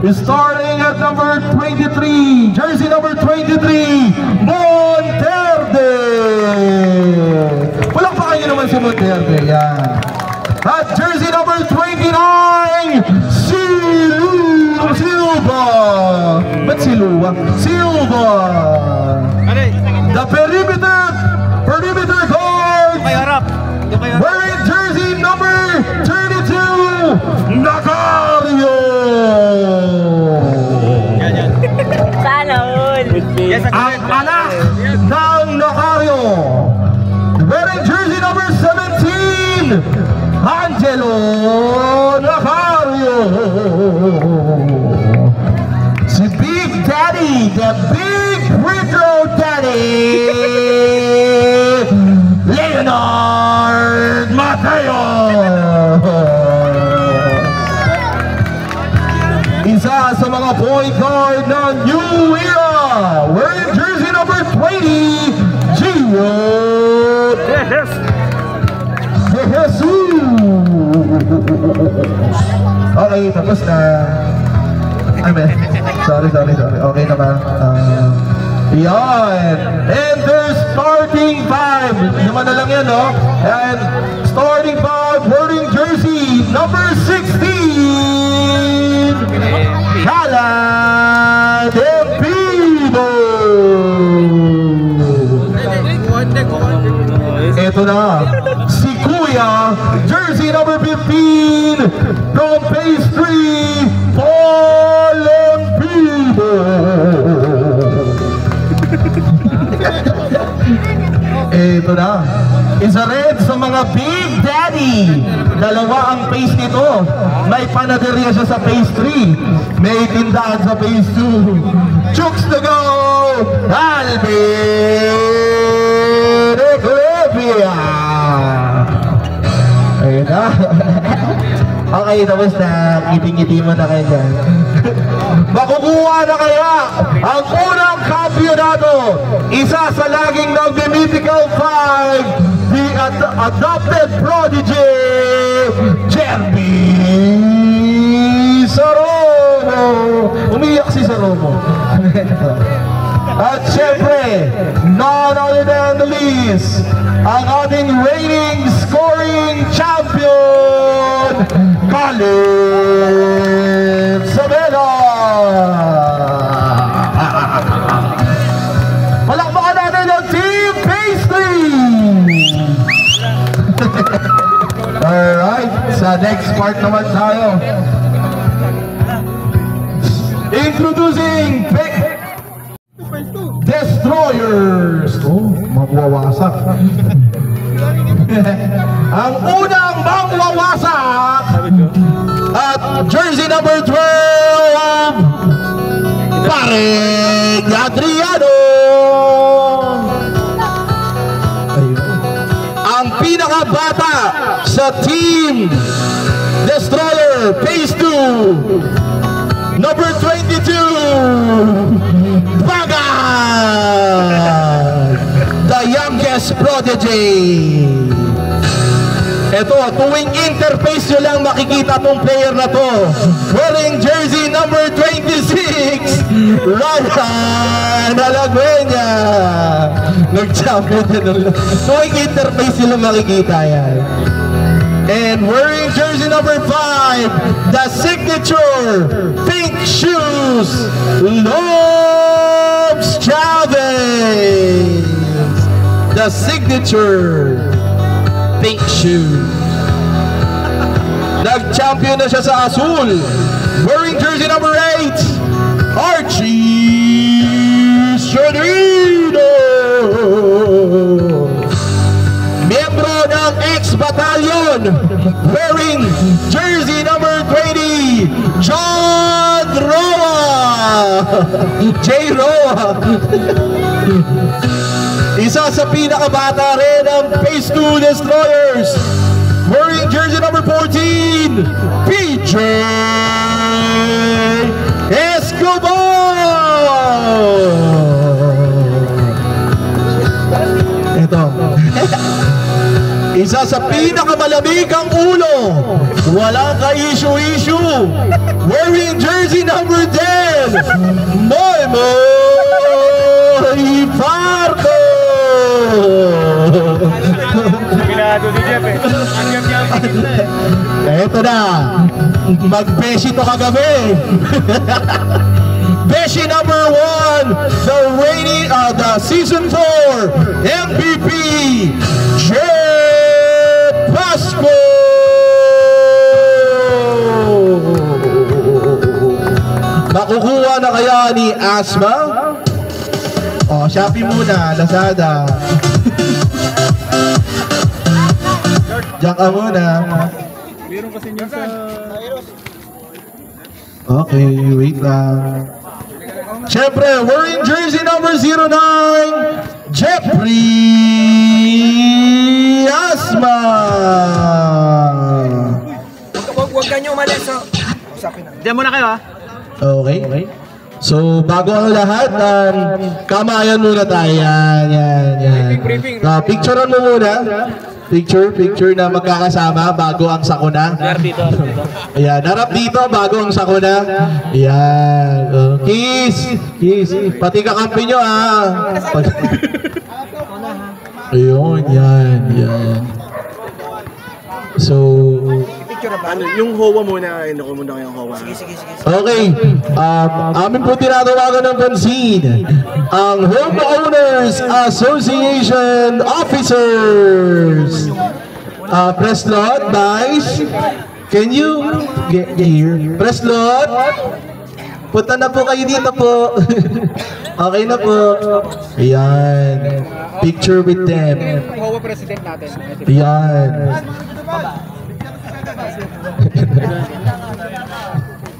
Starting at number 23, jersey number 23, Monterde. Walang pa kayo naman si Monterde. Yan. At jersey number 29, Silva. Ba't Silva? Silva. The perimeter guard. Wearing jersey number 32, Nacario. Sana all. Ang anak ng Nacario. Wearing jersey number 17, Angelo Nacario. Si Big Daddy, the Big Retro Daddy, Leonard Mateo. Isa sa mga point guard ng New Era, wearing jersey number 20, Gio De Jesus. Okay, tapos na. Sorry. Okay naman. Yan. And there's starting five. Naman na lang yan, no? And starting five, wearing jersey number 16, Alan Empido. Ito na, si Kuya, jersey number 15, from Pastry, Paul Empido. Ito na, isa rin sa mga Big Daddy. Dalawa ang face nito. May panaderia siya sa pastry, may tindahan sa phase 2. Chooks to go, Alvin Eclipia. Ayun na. Okay, tapos na. Ngiti-ngiti mo na kayo dyan. Makukuha na kaya ang unang kampyonato. Isa sa laging nag-mythical 5, the adopted prodigy, Jeremy Saromo. Umiyak si Saromo. At syempre, none other than the least, ang ating reigning scoring champion, Caleb Sabela. Palakpakan natin ang Team Pastry. Alright, sa next part naman tayo. Introducing Destroyers. Oh, magwawasak. Ang unang magwawasak at jersey number 12, Pareng Adriano. Ang pinakabata sa Team Destroyer Phase 2, number 22, Bagay, the youngest prodigy. Ito, tuwing interface nyo lang makikita tong player na to. Wearing jersey number 26, Ryan Alagueña. Nag-champion na nung tuwing interface nyo lang makikita yan. And wearing jersey number 5, the signature pink shoes, Lobes Chavez. The signature pink shoes. Nag-champion na siya sa Azul. Wearing jersey number 8, Archie Shodino. Miyembro ng X-Battalion, wearing jersey number 20, John Roa. J. Roa. Isa sa pinakabata rin ng Phase 2 Destroyers, wearing jersey number 14, PJ Escobar. Ito. Isa sa pinakamalamig ang ulo, walang ka-issue-issue. Wearing jersey number 10, Moymoy Farco. Pinado ni Jeff eh. Eto na, mag-beshi to kagabi. Beshi number 1, the season 4 MVP, Jeff Pasco. Makukuha na kaya ni Asma? Oh, Shopee muna, Lazada. Diyan ka muna. Meron kasi nyo sa... Okay, wait lang. Siyempre, we're in jersey number 09, Jeffrey Asma. Huwag ka nyo umalis. Usapin na. Diyan muna kayo ha. Okay. So, bago ang lahat, kamayan muna tayo. Yan. Picturean mo muna. Picture na magkakasama bago ang sakuna. Ayan, harap dito bago ang sakuna. Ayan. Kiss. Pati kakampi nyo Ayun, yan. So, ano, yung HOA muna, ko muna kayong HOA. Sige. okay, amin po tinatawagan ng pansin ang Homeowners Association Officers. Preslot, Vice, can you get here? Preslot, punta na po kayo dito po. Okay na po. Ayan, picture with them. HOA president natin. Ayan.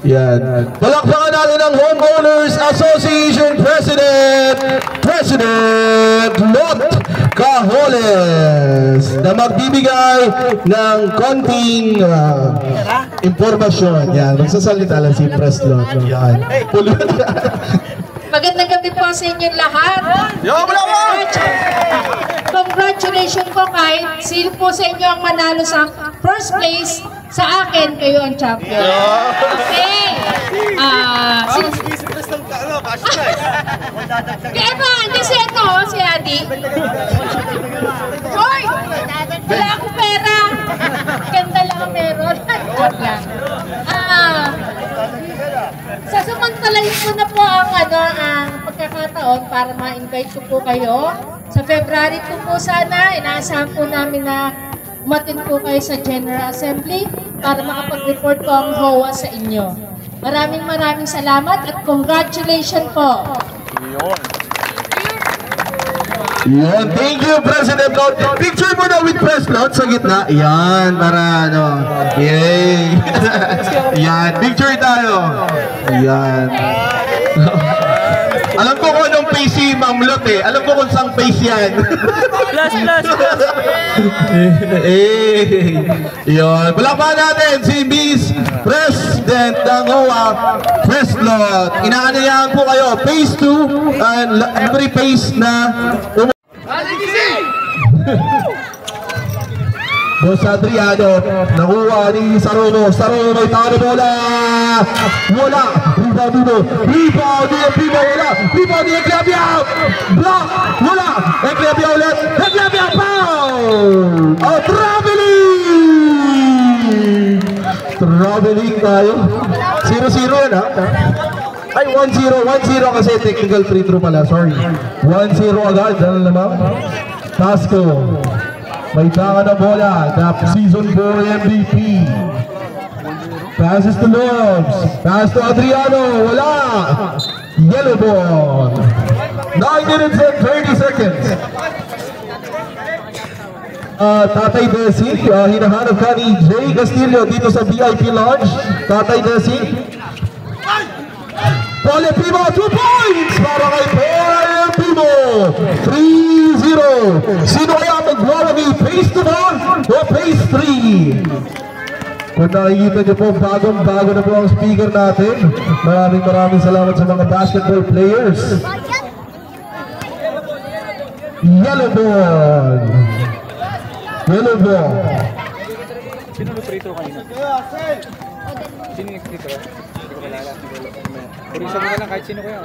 Yan. Palakpakan natin ang Homeowners Association President Lot Cajoles na magbibigay ng konting impormasyon. Yan, magsasalita lang si Preslot. Yan. Magandang gabi po sa inyong lahat. Congratulations po kahit sino po sa inyo ang manalo sa first place. Sa akin, kayo ang champion. Okay. Kaya ba, hindi si Adi. Hoy! Wala akong pera. Ganda lang ang meron. Sasamantalahin ko na po ang pagkakataon para ma-invite ko po kayo. Sa February 2 po sana, inaasahan po namin na umatin po kayo sa General Assembly para makapag-report po ang HOA sa inyo. Maraming salamat at congratulations po. Yan, thank you, President Lot. Picture mo na with Preslot sa gitna. Yan, para Yay! Yan, picture tayo. Yan. Alam ko kung anong face si Ma'am Lot eh. Alam ko kung saan face yan. Plus. Yun. Palakpakan natin si Miss President ng HOA, Preslot. Inaanayahan po kayo, phase 2 and every phase na Boss Adriano, nakuha ni Sarono may talo bola. Wala. Rebound ni Primo, wala. Rebound ni Eclavia. Block. Wala. Eclavia ulit. Eclavia foul. Traveling tayo. 0-0 yan Ay, 1-0 kasi technical free throw pala. Sorry. 1-0 agad. Ano naman? Pasco. May tanga na bola, the season 4 MVP. Passes to Lobs. Pass to Adriano. Wala. Yellow ball. 9 minutes and 30 seconds. Tatay Desi, hinahanap ka ni Jay Castillo dito sa VIP Lodge. Tatay Desi. Paul Primo, 2 points para kay Paul Primo. 3-0. Sino kaya magwawagi? Phase 2 ba o phase 3? Kung nakikita niyo po, bagong-bago na po ang speaker natin. Maraming salamat sa mga basketball players. Yellow ball. nag-free throw kanina? Sino yung nag-free throw? Hindi ko malala. Purisa mo na lang kahit sino ko yan.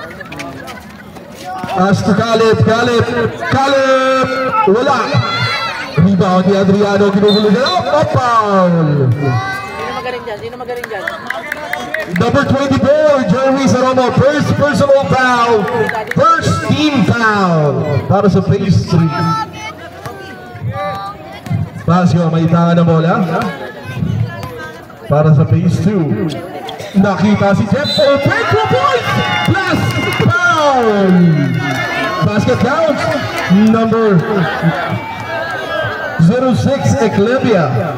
Pass to Caleb. Wala. Rebound ni Adriano. Ginugulo na. Foul. Sino magaling dyan? Number 24, Jeremy Saromo. First personal foul. First team foul. Para sa phase 3. Pasco, may tangan na bola. Para sa phase 2. Nakita si Jeff. Open 2 points. Plus foul. Basket counts. Number 06, Eclipia.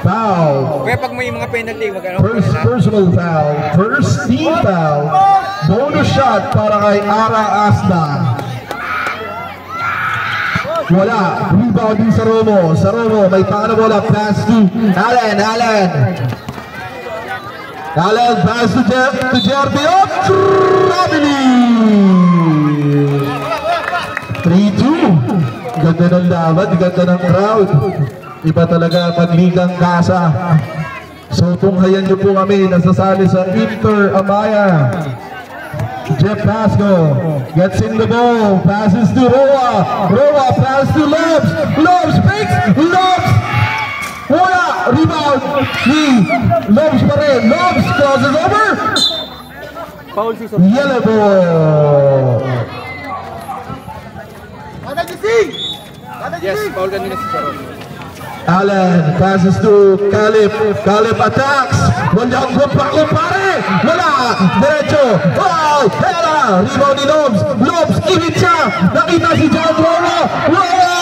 Foul. Kaya pag may mga penalty, mag-ano? First personal foul. First team foul. Bonus shot para kay Ara Asda. Wala. Rebound din Saromo. May tangan na bola. Pass to Allen. Pass to Jerby. Traveling. 3-2. Ganda ng laban. Ganda ng crowd. Iba talaga magligang kasa. So tunghayan nyo po kami. Nasasali sa Inter Amaya. Jeff Pasco gets in the ball, passes to Roa pass to Lobs fakes, wala, rebound ni Lobs pa rin, Lobs crosses over, Foul si yellow ball. Yes, foul kanina si Saron. Allen passes to Caleb attacks, walang kumpare, wala, diretso, Hera, rebound ni Lobs, init siya, nakita si John Roa, wala,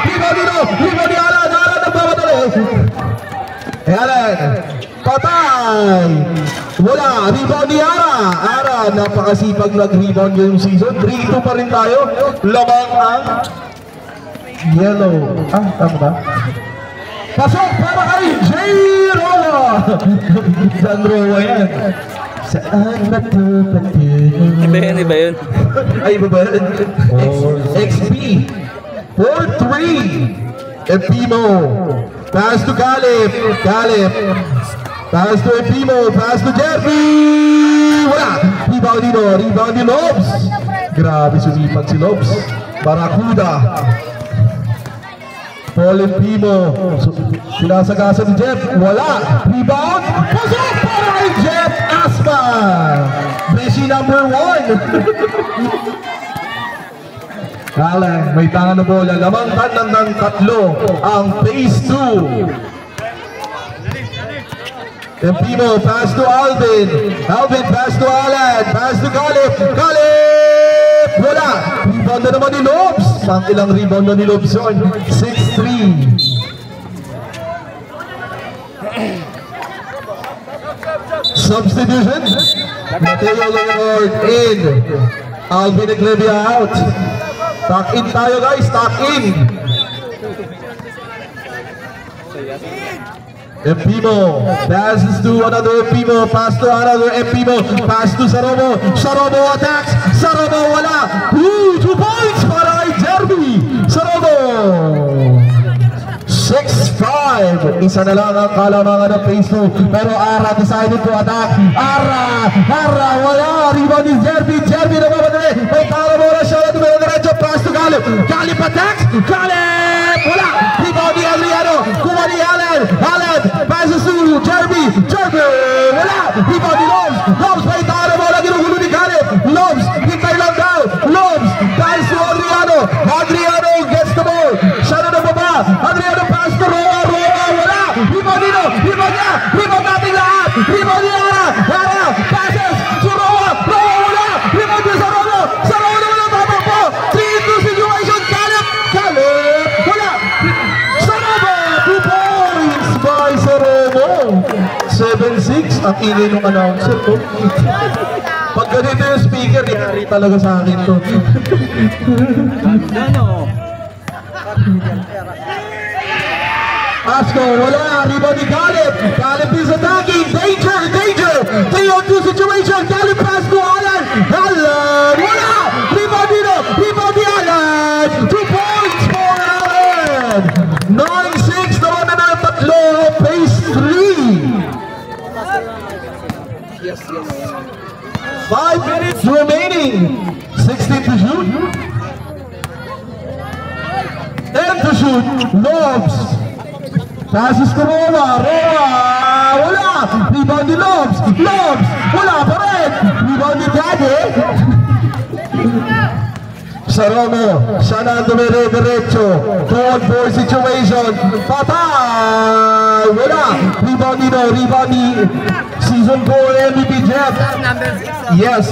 rebound ni Allen nagmamadali, Allen, patay, wala, rebound ni Ara, napakasipag nag-rebound ngayong season, 3-2 pa rin tayo, lamang ang yellow. Tama ba? Pasok para kay J. Roa. Saan Roa yan? Saan ba ito patin? Iba yun. Ay, iba ba yun? XP. 4-3. Empimo. Pass to Caleb. Pass to Empimo. Pass to Jerby. Wala. Rebound ni Lobs. Grabe sumipag si Lobs. Barakuda. Paul Empimo, sinasagasa ni Jeff, wala, rebound, pasok para kay Jeff Aspa, Beshi number 1. Allen, may tangan na bola, lamang tanang ng tatlo, ang phase 2. Empimo, pass to Alvin pass to Allen, pass to Caleb, wala, rebound na naman ni Lobs. Ang ilang rebound na ni Lobs yun, 6-3. Substitution, Mateo Leonard in, Alvin Eclipia out. Tuck in tayo guys, tuck in. Empimo, passes to another Empimo, pass to another Empimo, pass to Saromo attacks, Saromo wala, 2 points para kay Jerby, Saromo, 6-5, isa na lang ang kalamangan ng phase 2, pero Ara decided to attack, Ara, wala, rebound ni Jerby na mamadali, may tala bola siya, diretso, pass to Caleb attacks, wala, rebound ni Adriano, kuha ni Allen, passes to Jerby, wala, rebound ni Lobs, may tala bola, ginugulo ni Caleb, Lobs, hintay lang daw, pass to Adriano gets the ball, siya na baba, Adriano pass to Roa, wala, rebound natin lahat, rebound ni Ara, passes to Roa, wala, rebound ni Saromo wala, tatakbo, 3-2 situation, Caleb, wala, Saromo, 2 points by Saromo, 7-6, ang ingay ng announcer ko. Pag ganito yung speaker, yari talaga sa akin to. Pasco, wala, rebound ni Caleb is attacking, danger, 3-on-2 situation, Caleb pass to Allen, wala, rebound ni Allen, 2 points for Allen, 9-6 naman na 5 minutes remaining. 16 to shoot. 10 to shoot. Lobs. Passes to Roma. Wala. Rebound ni Lobs. Wala pa rin. Rebound ni Dade. Sa Romo, siya na dumire-diretso. 2-on-4 situation. Patay! Wala! Rebound ni Season 4 MVP Jeff. Yes.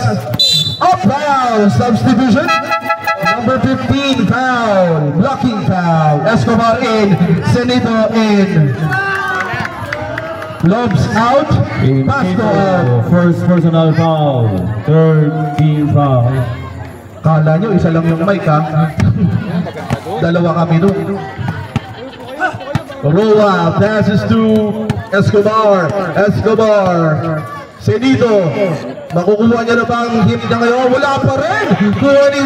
Up foul. Substitution. Number 15 foul. Blocking foul. Escobar in. Senito in. Lobs out. Pass to First personal foul. Third team foul. Kala nyo, isa lang yung mic ha. Dalawa kami doon. Roa passes to Escobar. Senito. Makukuha niya na ba ang hit niya ngayon? Wala pa rin. Kuha ni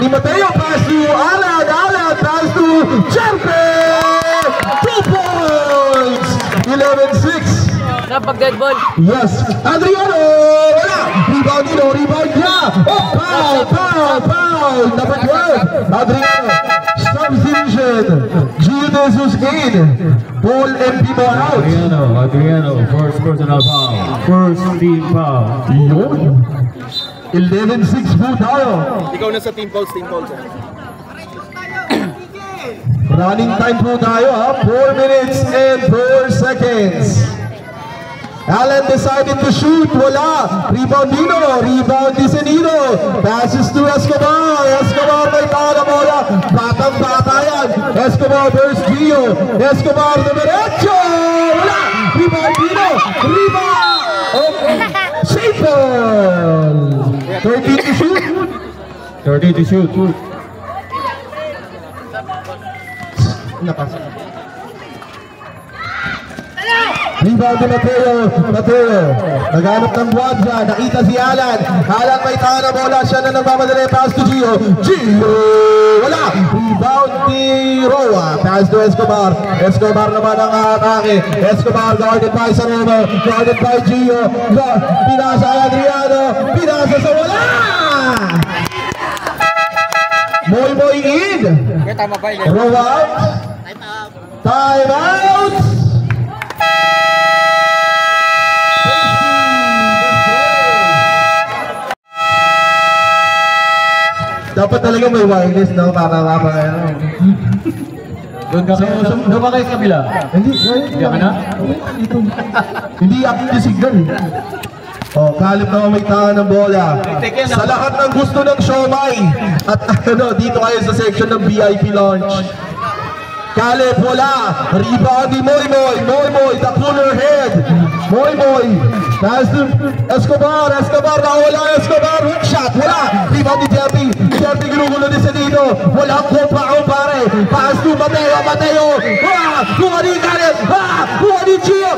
Mateo. Pass to Alan. Pass to Jerpe. 2 points. 11-6. Kapag dead ball. Yes, Adriano! Wala! Rebound niya! Oh, foul! Number 12, Adriano. Substitution. Gio De Jesus in. Paul Empimo out. Adriano, first personal foul. First team foul. Yun. 11-6 po tayo. Ikaw na sa team fouls. Running time po tayo ha. 4 minutes and 4 seconds. Allen decided to shoot. Wala. Rebound ni Senito. Passes to Escobar. May tala bola. Batang-bata yan. Escobar versus Gio. Escobar na derecho. Wala. Rebound Dino. Okay. Simple. 13 to shoot. 30 to shoot. Rebound ni Mateo. Naghanap ng buwan siya. Nakita si Alan. May tanga na bola. Siya na nagmamadali. Pass to Gio. Wala. Rebound ni Roa. Pass to Escobar. Escobar naman ang atake. Escobar guarded by Saromo. Guarded by Gio. Pinasa ay Adriano. Pinasa sa wala. Moy in. Tama ba yun? Roa out. Time out. Dapat talaga may wireless, no? Para Doon ka kayo sa kabila. Hindi ka na? Hindi active yung signal. Oh, kalip na may tanga ng bola. Sa lahat ng gusto ng siomai. At dito kayo sa section ng VIP launch. Kalip, wala. Rebound ni Moy, the cooler head. Moy. Pass to Escobar, nawala Escobar. Hook shot, wala. Rebound ni Jerry ginugulo ni Senito. Walang kumpao pare. Pass to Mateo. Kuha ni Kalip. Kuha ni Gio.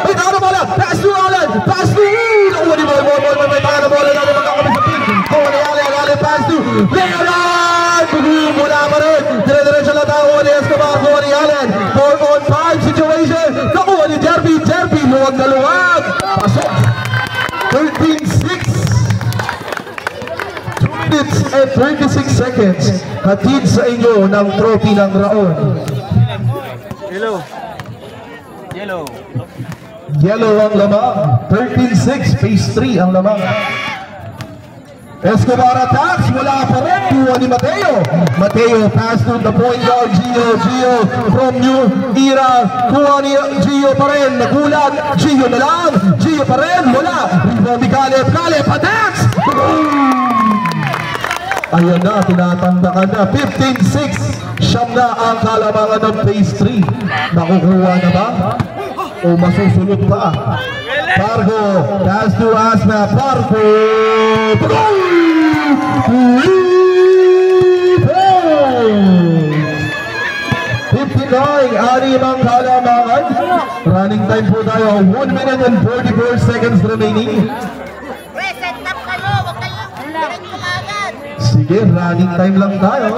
May tanga na bola. Pass to Alan. Kuha ni Moy. May tanga na bola. Natin magkakabit sa pin. Kuha ni Alan. Pass to Leonard. Mula pa rin. Dire-diretso lang tao ni Escobar. Kuha ni Alan. 4-on-5 situation. Nakuha ni Jerby. Luwag na luwag. Pasok. 13-6. 2 minutes and 36 seconds. Hatid sa inyo ng trophy ng Raon. Yellow ang lamang. 13-6. Phase 3 ang lamang. Escobar attacks, wala pa rin. Kuha ni Mateo pass to the point guard. Gio from new era. Kuha ni Gio pa rin. Nagulat. Gio na lang. Gio pa rin. Wala. Rebound ni Caleb attacks. Ayan na, tinatandakan na. 15-6. Siyam na ang kalamangan ng phase 3. Nakukuha na ba? O masusunod pa? Pargo, pass to Asma. Pargo. 59, anim ang kalamangan. Running time po tayo. 1 minute and 44 seconds remaining. Sige, running time lang tayo.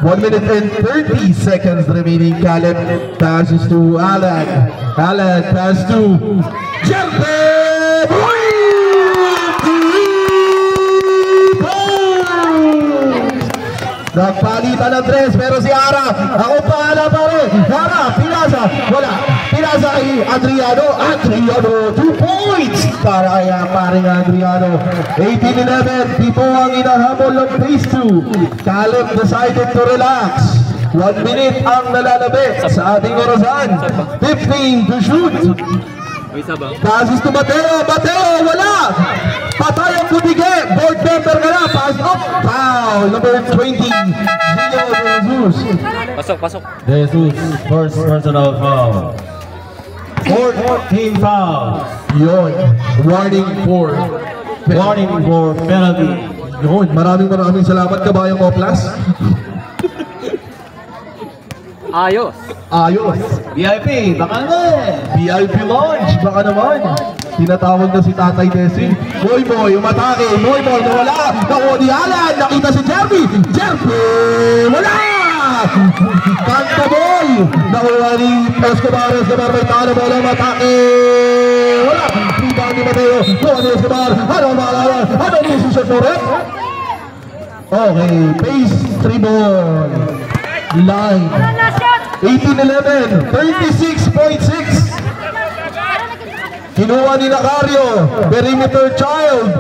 1 minute and 30 seconds remaining. Caleb passes to Alan. Pass to Jerpe. Nagpalitan ng dress, pero si Ara, ako pahala pare. Ara, pinasa, wala. Pinasa kay Adriano. Adriano, 2 points para kay paring Adriano. 18-11, Pipo ang inahabol ng phase 2. Caleb decided to relax. 1 minute ang nalalabit sa ating orasan. 15 to shoot. Passes to Mateo. Mateo, wala. Patay ang Butige. Board member ka na. Pass up. Foul. Number 20. Gio Jesus. Pasok. Jesus, first personal foul. Fourth team foul. Yun. Warning for. Warning for penalty. Yun. Maraming salamat kabayang Oplas. Ayos. Ayos. VIP, baka naman. VIP launch. Baka naman. Tinatawag na si Tatay Desi. Moy, umatake. Moy, nawala. Nakuha ni Alan. Nakita si Jerby. Jerby, wala! Kanta boy. Nakuha ni Escobar. May talo mo lang matake. Wala. Rebound ni Mateo. Nakuha ni Escobar. Ano malawan? Ano decision for it? Okay. Pace 3 ball. Line. 18-11. 36.6. Kinuha ni Nacario. Perimeter child.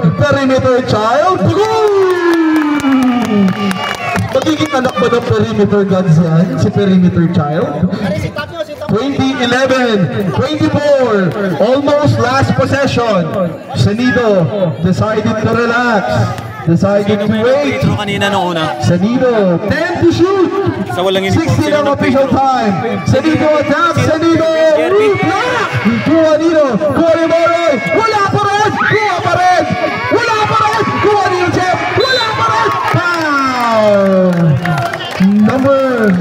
Magiging anak ba ng perimeter gods yan? Si perimeter child? 20-11. 24. Almost last possession. Sanido decided to relax. Decided to wait. Kanina nung una. Sanido, 10 to shoot. Sa walang 60 ang official time. Sanido attack. Sanido. Block. Juanito. Moroy. Wala pa rin. Juanito Jeff. Wala pa rin. Foul. Number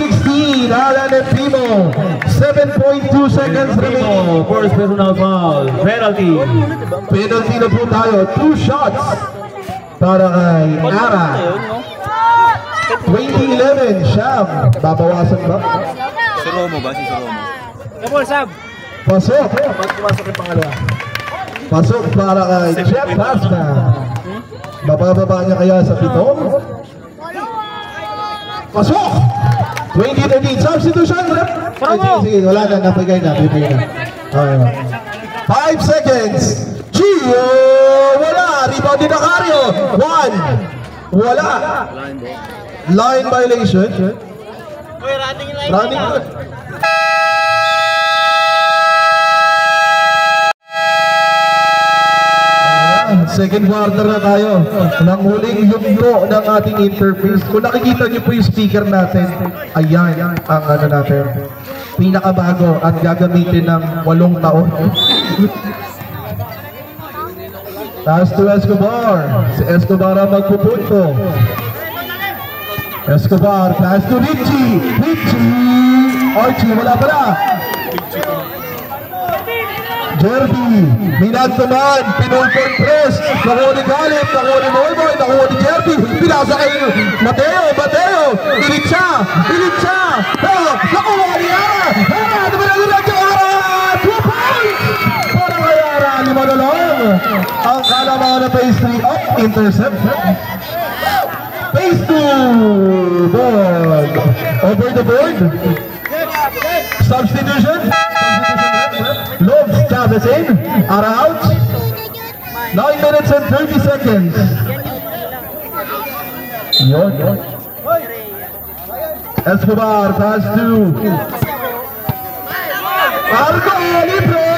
16. Alan and Primo. 7.2 seconds remaining. First personal foul. Penalty. Penalty na po tayo. 2 shots. Para kay Ara. 2011, Sham. Babawasan ba? Si Romo ba? Si Romo. Pasok. Pumasok yung pangalawa. Pasok para kay Jeff Pasta. Bababa niya kaya sa pitong? Pasok! 2013, substitution. Sige, wala na. Napigay na. Okay. 5 seconds. Gio! Wala! Rebound ni Nacario! 1! Wala! Line violation. Running good. Second quarter na tayo. Nang huling yugto ng ating interface. Kung nakikita niyo po yung speaker natin, ayan ang ano natin. Pinakabago at gagamitin ng 8 taon. Taas to Escobar. Si Escobar ang magpupunto. Escobar, pass to Richie. Archie, wala pala. Jerby, minagtaman, pinulpon press. Nakuha ni Galip, nakuha ni Moyboy, nakuha ni Jerby. Pinasa kay Mateo. Ilitsa. Nakuha ni Ara. Ano ba nagulat yung Ara? 2 points! Para kay Ara, 5 na lang. Ang kalamangan na phase 3 up, intercept. Phase 2, ball. Over the board. Substitution. Lobes, Chavez in. Ara out. 9 minutes and 30 seconds. Yun. Escobar, pass to Arco, libre.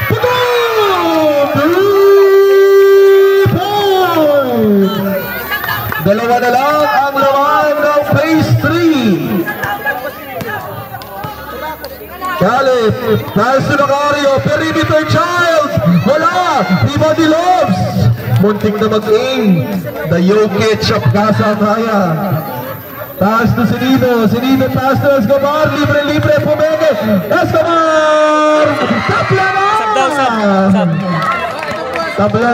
Boom! 3 points. Dalawa na lang ang laman ng phase 3. Calip, pass to Nacario, perimeter child. Wala, Ibadi Lobes. Munting na mag-aim. The Jokic of Casabaya. Pass to Sinido, pass to Escobar, libre, pumenge. Escobar! Tapla na! Tapla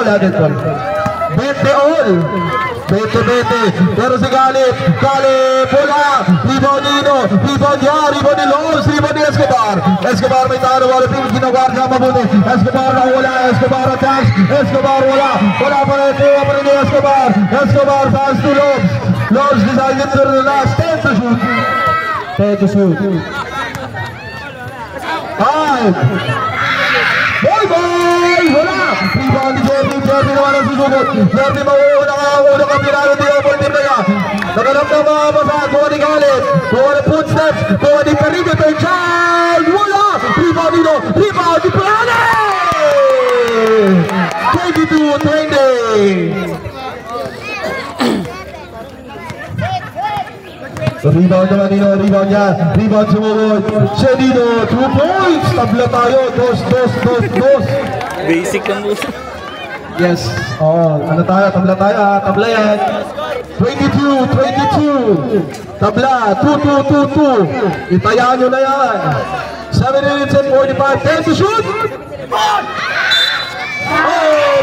na, dead ball. 20 all. 20-20. Pero si Galip, wala. Rebound Nino, rebound niya, rebound ni Lowe's, rebound ni Escobar. Escobar may taro, wala ping ginawar niya mabuti. Escobar na wala, Escobar attacks, Escobar wala pa rin, kuha pa rin ni Escobar. Escobar pass to Lowe's. Lowe's decided to the last 10 to shoot. 10 to shoot. 5. Boy! Wala! Rebound ni Jerry naman ang susubot. Jerry mauuna ka pinalo di open team na yan. Naganap na mga basag, kuha ni Galip, kuha ni footsteps, kuha ni Carrillo, third child! Wala! Rebound Nino, rebound ni Plane! 22-20. Rebound naman Nino, rebound niya, rebound sumugod. Nino, 2 points! Tabla tayo, dos. Basic lang mo. Yes. Ano tayo? Tabla tayo ha. Tabla yan. 22. Tabla. 2-2. Itayaan nyo na yan. 7 minutes and 45. 10 to shoot.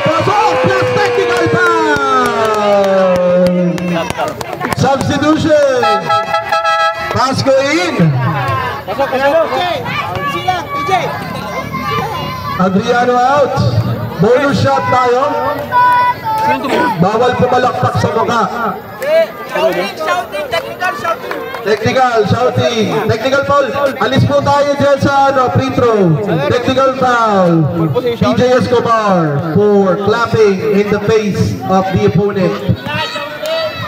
Pasok. Plus technical foul. Substitution. Pasco in. Pasok. Adriano out. Bonus shot tayo. Bawal pumalakpak sa mukha. Technical foul. Alis po tayo dyan sa free throw. Technical foul. PJ Escobar for clapping in the face of the opponent.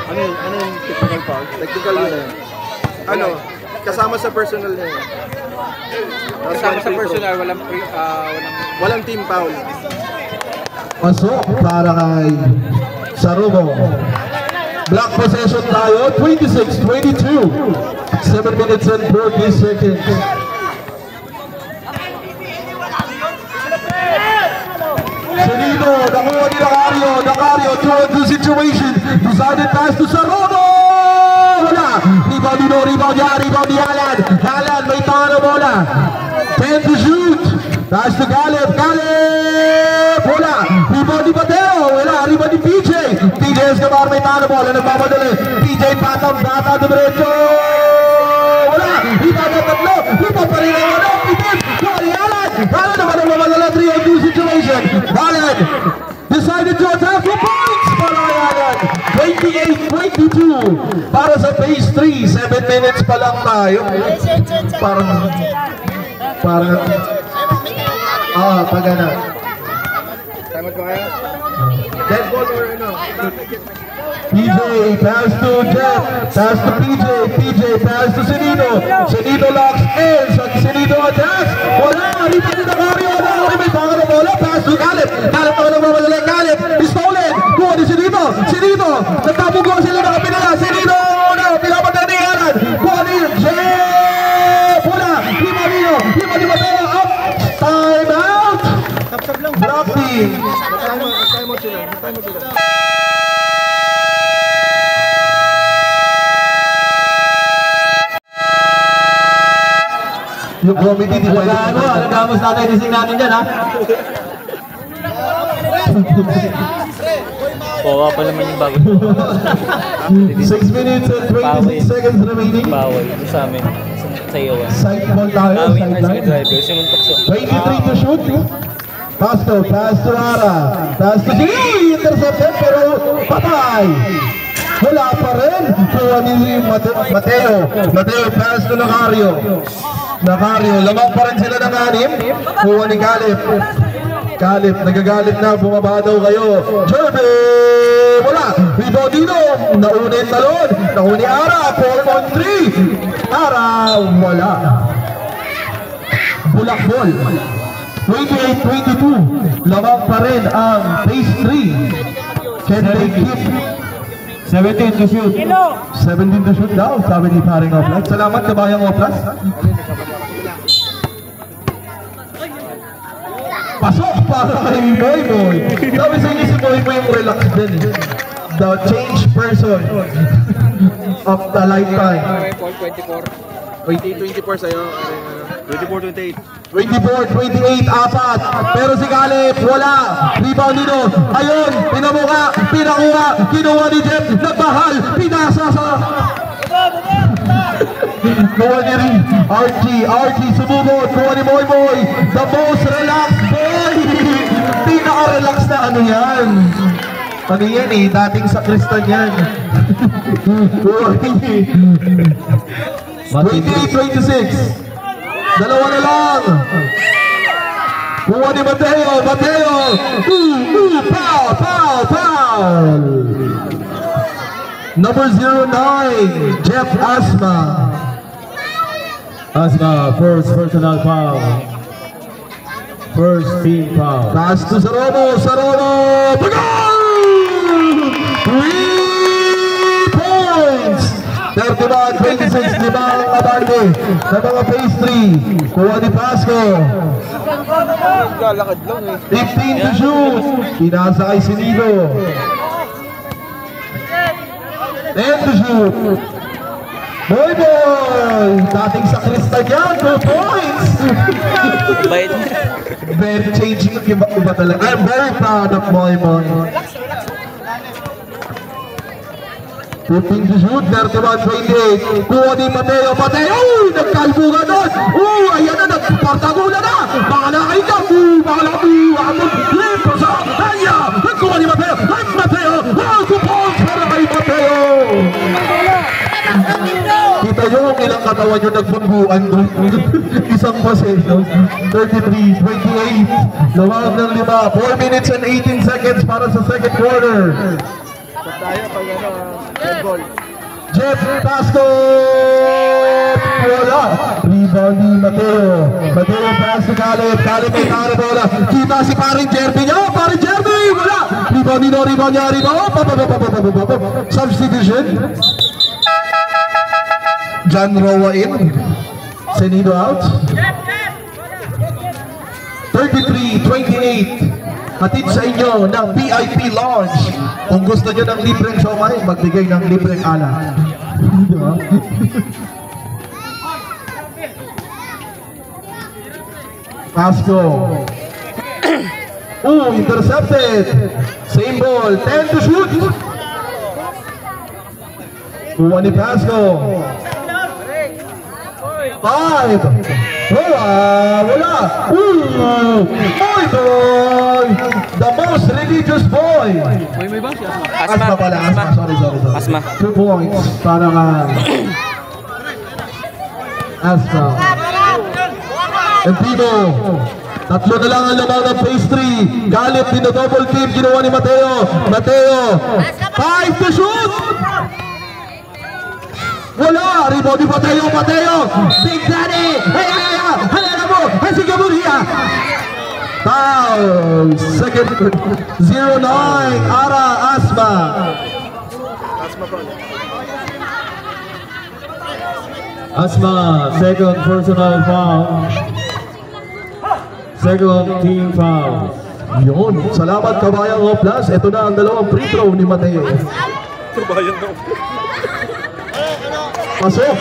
Ano yung technical foul? Technical yun eh. Kasama sa personal niya. Kasama sa personal, Walang team foul. Pasok para kay Sarubo. Block possession tayo, 26-22. 7 minutes and 40 seconds. Senito, nakuha ni Dacario, 2-2 situation. Decided pass to Sarubo. Wala. Rebound ni Alan. Alan, may taro bola. 10 to shoot. Pass to Galip. Wala. Rebound ni Mateo. Wala. Rebound ni PJ. PJ Escobar may taro bola. Nagmamadali. PJ patang bata diretso. Wala. Rebound na tatlo. Rebound pa rin ang Pitin. Sorry, Alan. Alan naman ang mamadala. 3-2 situation. Alan decided to attack for points para Alan. 28-22 para sa phase 3. 7 minutes pa lang tayo. Parang pagana. Tama ba kayo? Dead ball or ano? PJ, pass to Jeff, pass to PJ, pass to Senito locks in, Senito attacks, wala, rebound ni Dacario, may baka na bola, pass to Galip naman ang mamadali, Galip, is stolen, kuha ni Senito, nagtabugo sila mga pinala, Senito, pinapagdan ni Alan, kuha ni Jeff, wala, rebound ni Mateo, up, time out, block team. Time out sila. Yung committee di ba nagamos natin ising natin dyan ha? Bawa pa naman yung bago. 6 minutes and 26 seconds remaining. Bawal ito sa amin. Sa iyo. Side ball tayo, Awin na si sideline. driver. Sinuntok siya. 23 to shoot. Pass to Ara. Pass to Gili. Intercepted pero patay. Wala pa rin. Kuha ni Mateo. Pass to Dacario. Lamang pa rin sila ng 6. Kuha ni Galip. Nagagalit na. Bumaba daw kayo. Jerby. Wala. Rebound Dino. Nauna yung talon. Nauna ni Ara. 4-on-3. Ara. Wala. Bulak ball. 28-22. Lamang pa rin ang phase 3. Can they keep 17 to shoot. 17 to shoot daw, sabi ni paring Oplas. Salamat kabayang Oplas. Pasok para kay Boy. Sabi sa inyo si Boy yung relax din. The change person of the lifetime. 24 sa'yo. 24-28. 24-28, apat. Pero si Caleb, wala. Rebound dito. Ayun, pinamuka, pinakuha, kinuha ni Jeff, nagbahal, pinasa sa... Kuha ni rin, Archie, sumubot, kuha ni Boy Boy, the most relaxed boy. Pinaka-relax na ano yan. Ano yan eh, dating sakristan yan. 28-26. Dalawa na lang. Kuha ni Mateo. Foul. Number 09, Jeff Asma. Asma, first personal foul. First team foul. Pass to Sarono. Pagol! 3 points. 31-26, limang abante sa mga phase 3. Kuha ni Pasco. Galakad lang eh. 15 to shoot. Pinasa kay Sinido. 10 to shoot. Boy! Dating sakristan yan, 2 points. Bait. Very changing yung iba talaga. I'm very proud of Boy. 15 to shoot, 31-28. Kuha ni Mateo. Uy! Nagkalbo ka doon. Ayan na, nagpartagula na. Makalakay ka. Lipo sa kanya. Kuha ni Mateo. Mateo. 2 points para kay Mateo. Kita nyo kung ilang katawan nyo nagbungguan doon. Isang paseno. 33-28. Lawag ng 5. 4 minutes and 18 seconds para sa second quarter. Tayo pag red ball. Jeff Pasco! Wala! Rebound ni Mateo. Mateo pass to Caleb. Caleb may tara bola. Kita si paring Jerby niya. Paring Jerby! Wala! Rebound niya. Substitution. John Roa in. Senido out. 33-28. Hatid sa inyo ng VIP Lounge. Kung gusto nyo ng libreng siomay, magbigay ng libreng ala. Diba? Pasco. Intercepted. Same ball. 10 to shoot. Kuha ni Pasco. 5. Wala. Boy! The most religious boy. May ba siya? Asma pala. Asma. Sorry. Asma. 2 points para ka. Asma. And Timo. Tatlo na lang ang lamang ng phase 3. Galip, double team. Ginawa ni Mateo. 5 to shoot. Wala! Rebound ni Mateo! Big Daddy! Halala mo! Sige mo niya! Foul! Second 09, Ara Asma. Asma, second personal foul. Second team foul. Yun. Salamat kabayang Oplas. Ito na ang dalawang free throw ni Mateo. Kabayang na. Pasok!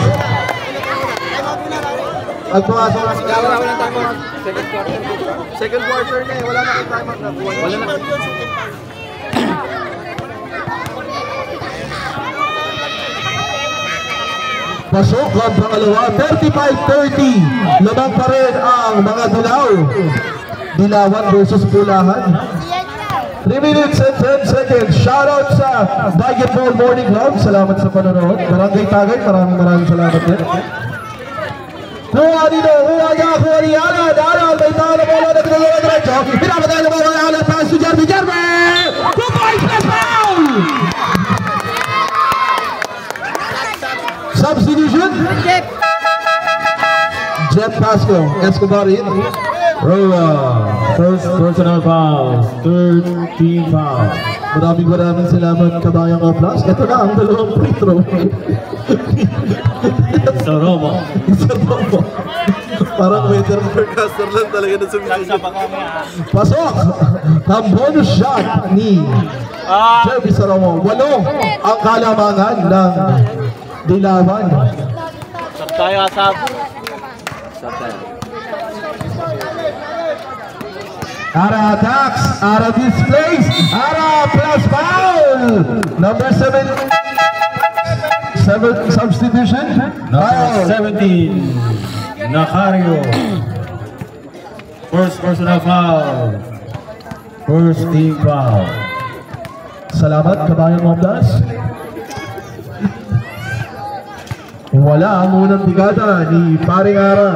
At pumasok na si Gala. Wala time out. Second quarter na eh. Wala na kayong time out na. Wala na. Pasok ang pangalawa. 35-30. Lamang pa rin ang mga dilaw. Dilawan versus Pulahan. 3 minutes and 10 seconds. Shoutout sa Basketball Morning Club. Salamat sa panonood. Barangay Tagay, maraming salamat din. Kuha ni Alan. May tao na bola na pinagawa diretso. Pinapatay na bola na Alan. Pass to Jerby. 2 points plus foul! Substitution. Jeff Pasco. Escobar in. Roa, first personal foul. Third team foul. Maraming salamat kabayang Oplas. Ito na ang dalawang free throw. Soromo. Parang weather Forecaster lang talaga na sumisip. pasok. Ang bonus shot ni Jerby Saromo. 8 ang kalamangan ng Dilawan. Sab tayo, asap. Ara attacks, Ara displays, Ara plus foul. Number 7 substitution. Number 17, Nacario. First personal foul. First team foul. Salamat, kabayan Mobdas. Wala ang unang tigada ni Paring Ara.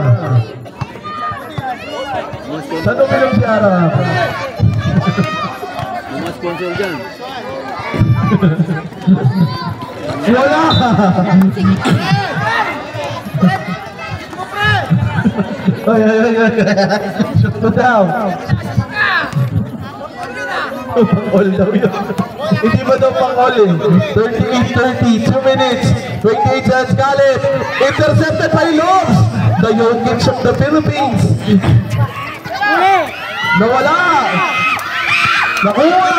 Saan uminom si Ara? Yung mga sponsor dyan. Wala! Ay, ay, ay, ay. Shoot mo daw. Pang-all daw yun. Hindi ba daw pang-all eh? 38-30, 2 minutes, 28 seconds, Caleb. Intercepted by Lobes. The young kings of the Philippines. Nawala. Nakuha.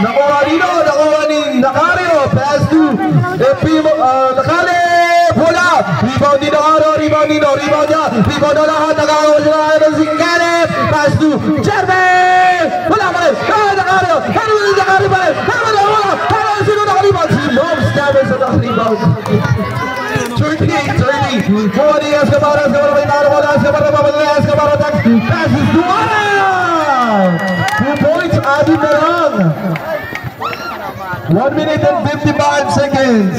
Nakuha dito. Nakuha ni Nacario. Pass to Caleb. Wala. Rebound ni Nacario. Rebound ni Rebound niya. Rebound na lahat. Nagkakawa siya si Caleb. Pass to Jervin. Wala pa rin. Nacario. Ano ba si Nacario pa rin? Wala. Sino nakarebound? Si Lobes namin sa nakarebound. 38-30. Kuha ni Escobar. Escobar may taro. Wala. Escobar na babalik. Escobar attack. Passes to Ara. 2 points. Added na lang. 1 minute and 55 seconds.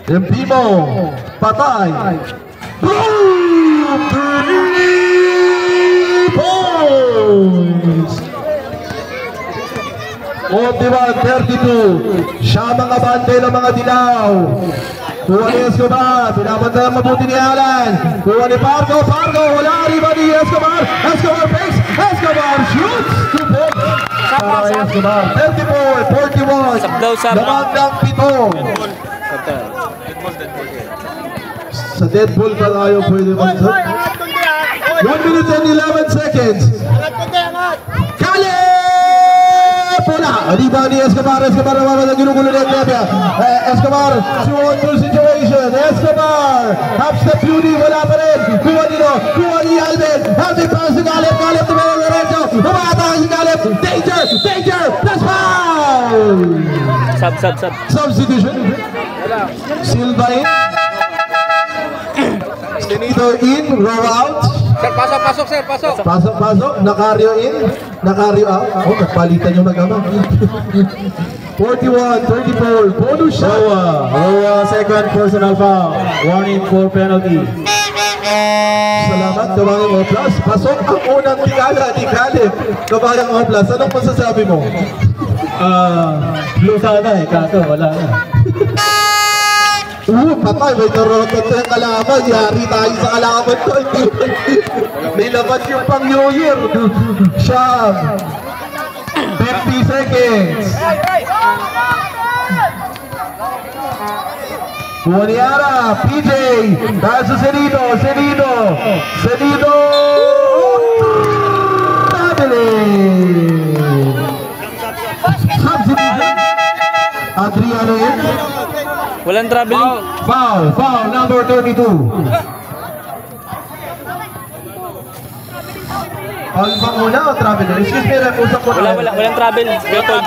Empimo. Patay. Boom! 3 points. 41-32. Siya mga bante ng mga dilaw. Kuha ni Escobar. Pinapantay ang mabuti ni Alan. Kuha ni Pargo. Pargo. Wala. Riba ni Escobar. Escobar fakes. Escobar shoots. 2 points. Para kay Escobar. 34-41. Sabdaw, sab. Lamang ng 7. Sa Deadpool pa tayo pwede mag-sab. 1 minute and 11 seconds. Caleb! Wala! Riba ni Escobar. Escobar na mamaya ginugulo ni Atlevia. Escobar, 2-on-2 situation. Escobar, half-step beauty. Wala pa rin. Kuha nito. Kuha ni Alvin. Alvin pass si Caleb. Caleb tumawag na rin. Umakataka si Caleb. Danger! Danger! That's foul! Sub. Substitution. Silva in. Stenito in. Row out. Sir, pasok, sir, pasok. Pasok. Nacario in. Nacario out. Oh, nagpalitan yung nag-ama. 41-34. Bonus shot. Roa, second personal foul. Warning for penalty. Salamat, Kabayang Oplas. Pasok ang unang tigala ni Caleb. Kabayang Oplas, anong masasabi mo? Blue sana eh, kaso wala na. Patay, may narotot yung kalaban. Yari tayo sa kalaban ko. Nilabas yung pang New Year. Siyam. 50 seconds. Buoniara, PJ. Dahil sa Senito. Substitution. Adriano in. Walang traveling. Foul number 32. Foul ba muna o travel? Excuse me, usap ko na. Walang travel. Pepol.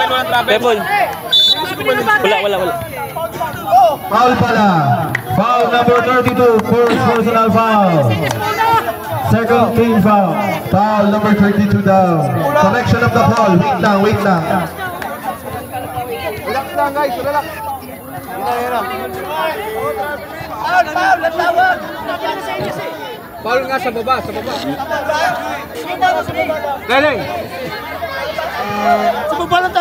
Wala. Foul pala. Foul number 32. First personal foul. Second team foul. Foul number 32 down. Correction of the foul. Wait lang. Relax lang guys, relax. Paul nga sa baba. Galing.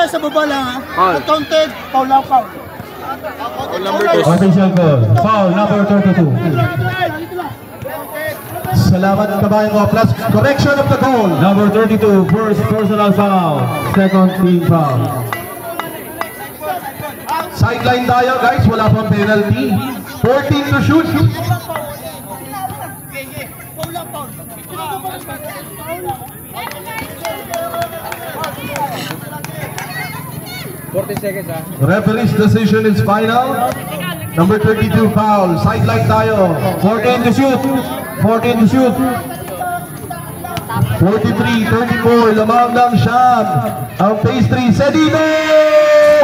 Sa baba lang ha. Counted, foul. Number 2. Official goal. Foul number 32. Salamat kabayan ko. Plus correction of the goal. Number 32, first personal foul. Second team foul. Sideline tayo guys, wala pang penalty. 14 to shoot. 40 seconds ha. Referee's decision is final. Number 32 foul. Sideline tayo. 14 to shoot. 14 to shoot. 43-34. Lamang ng shot. Ang pastry. Sedito!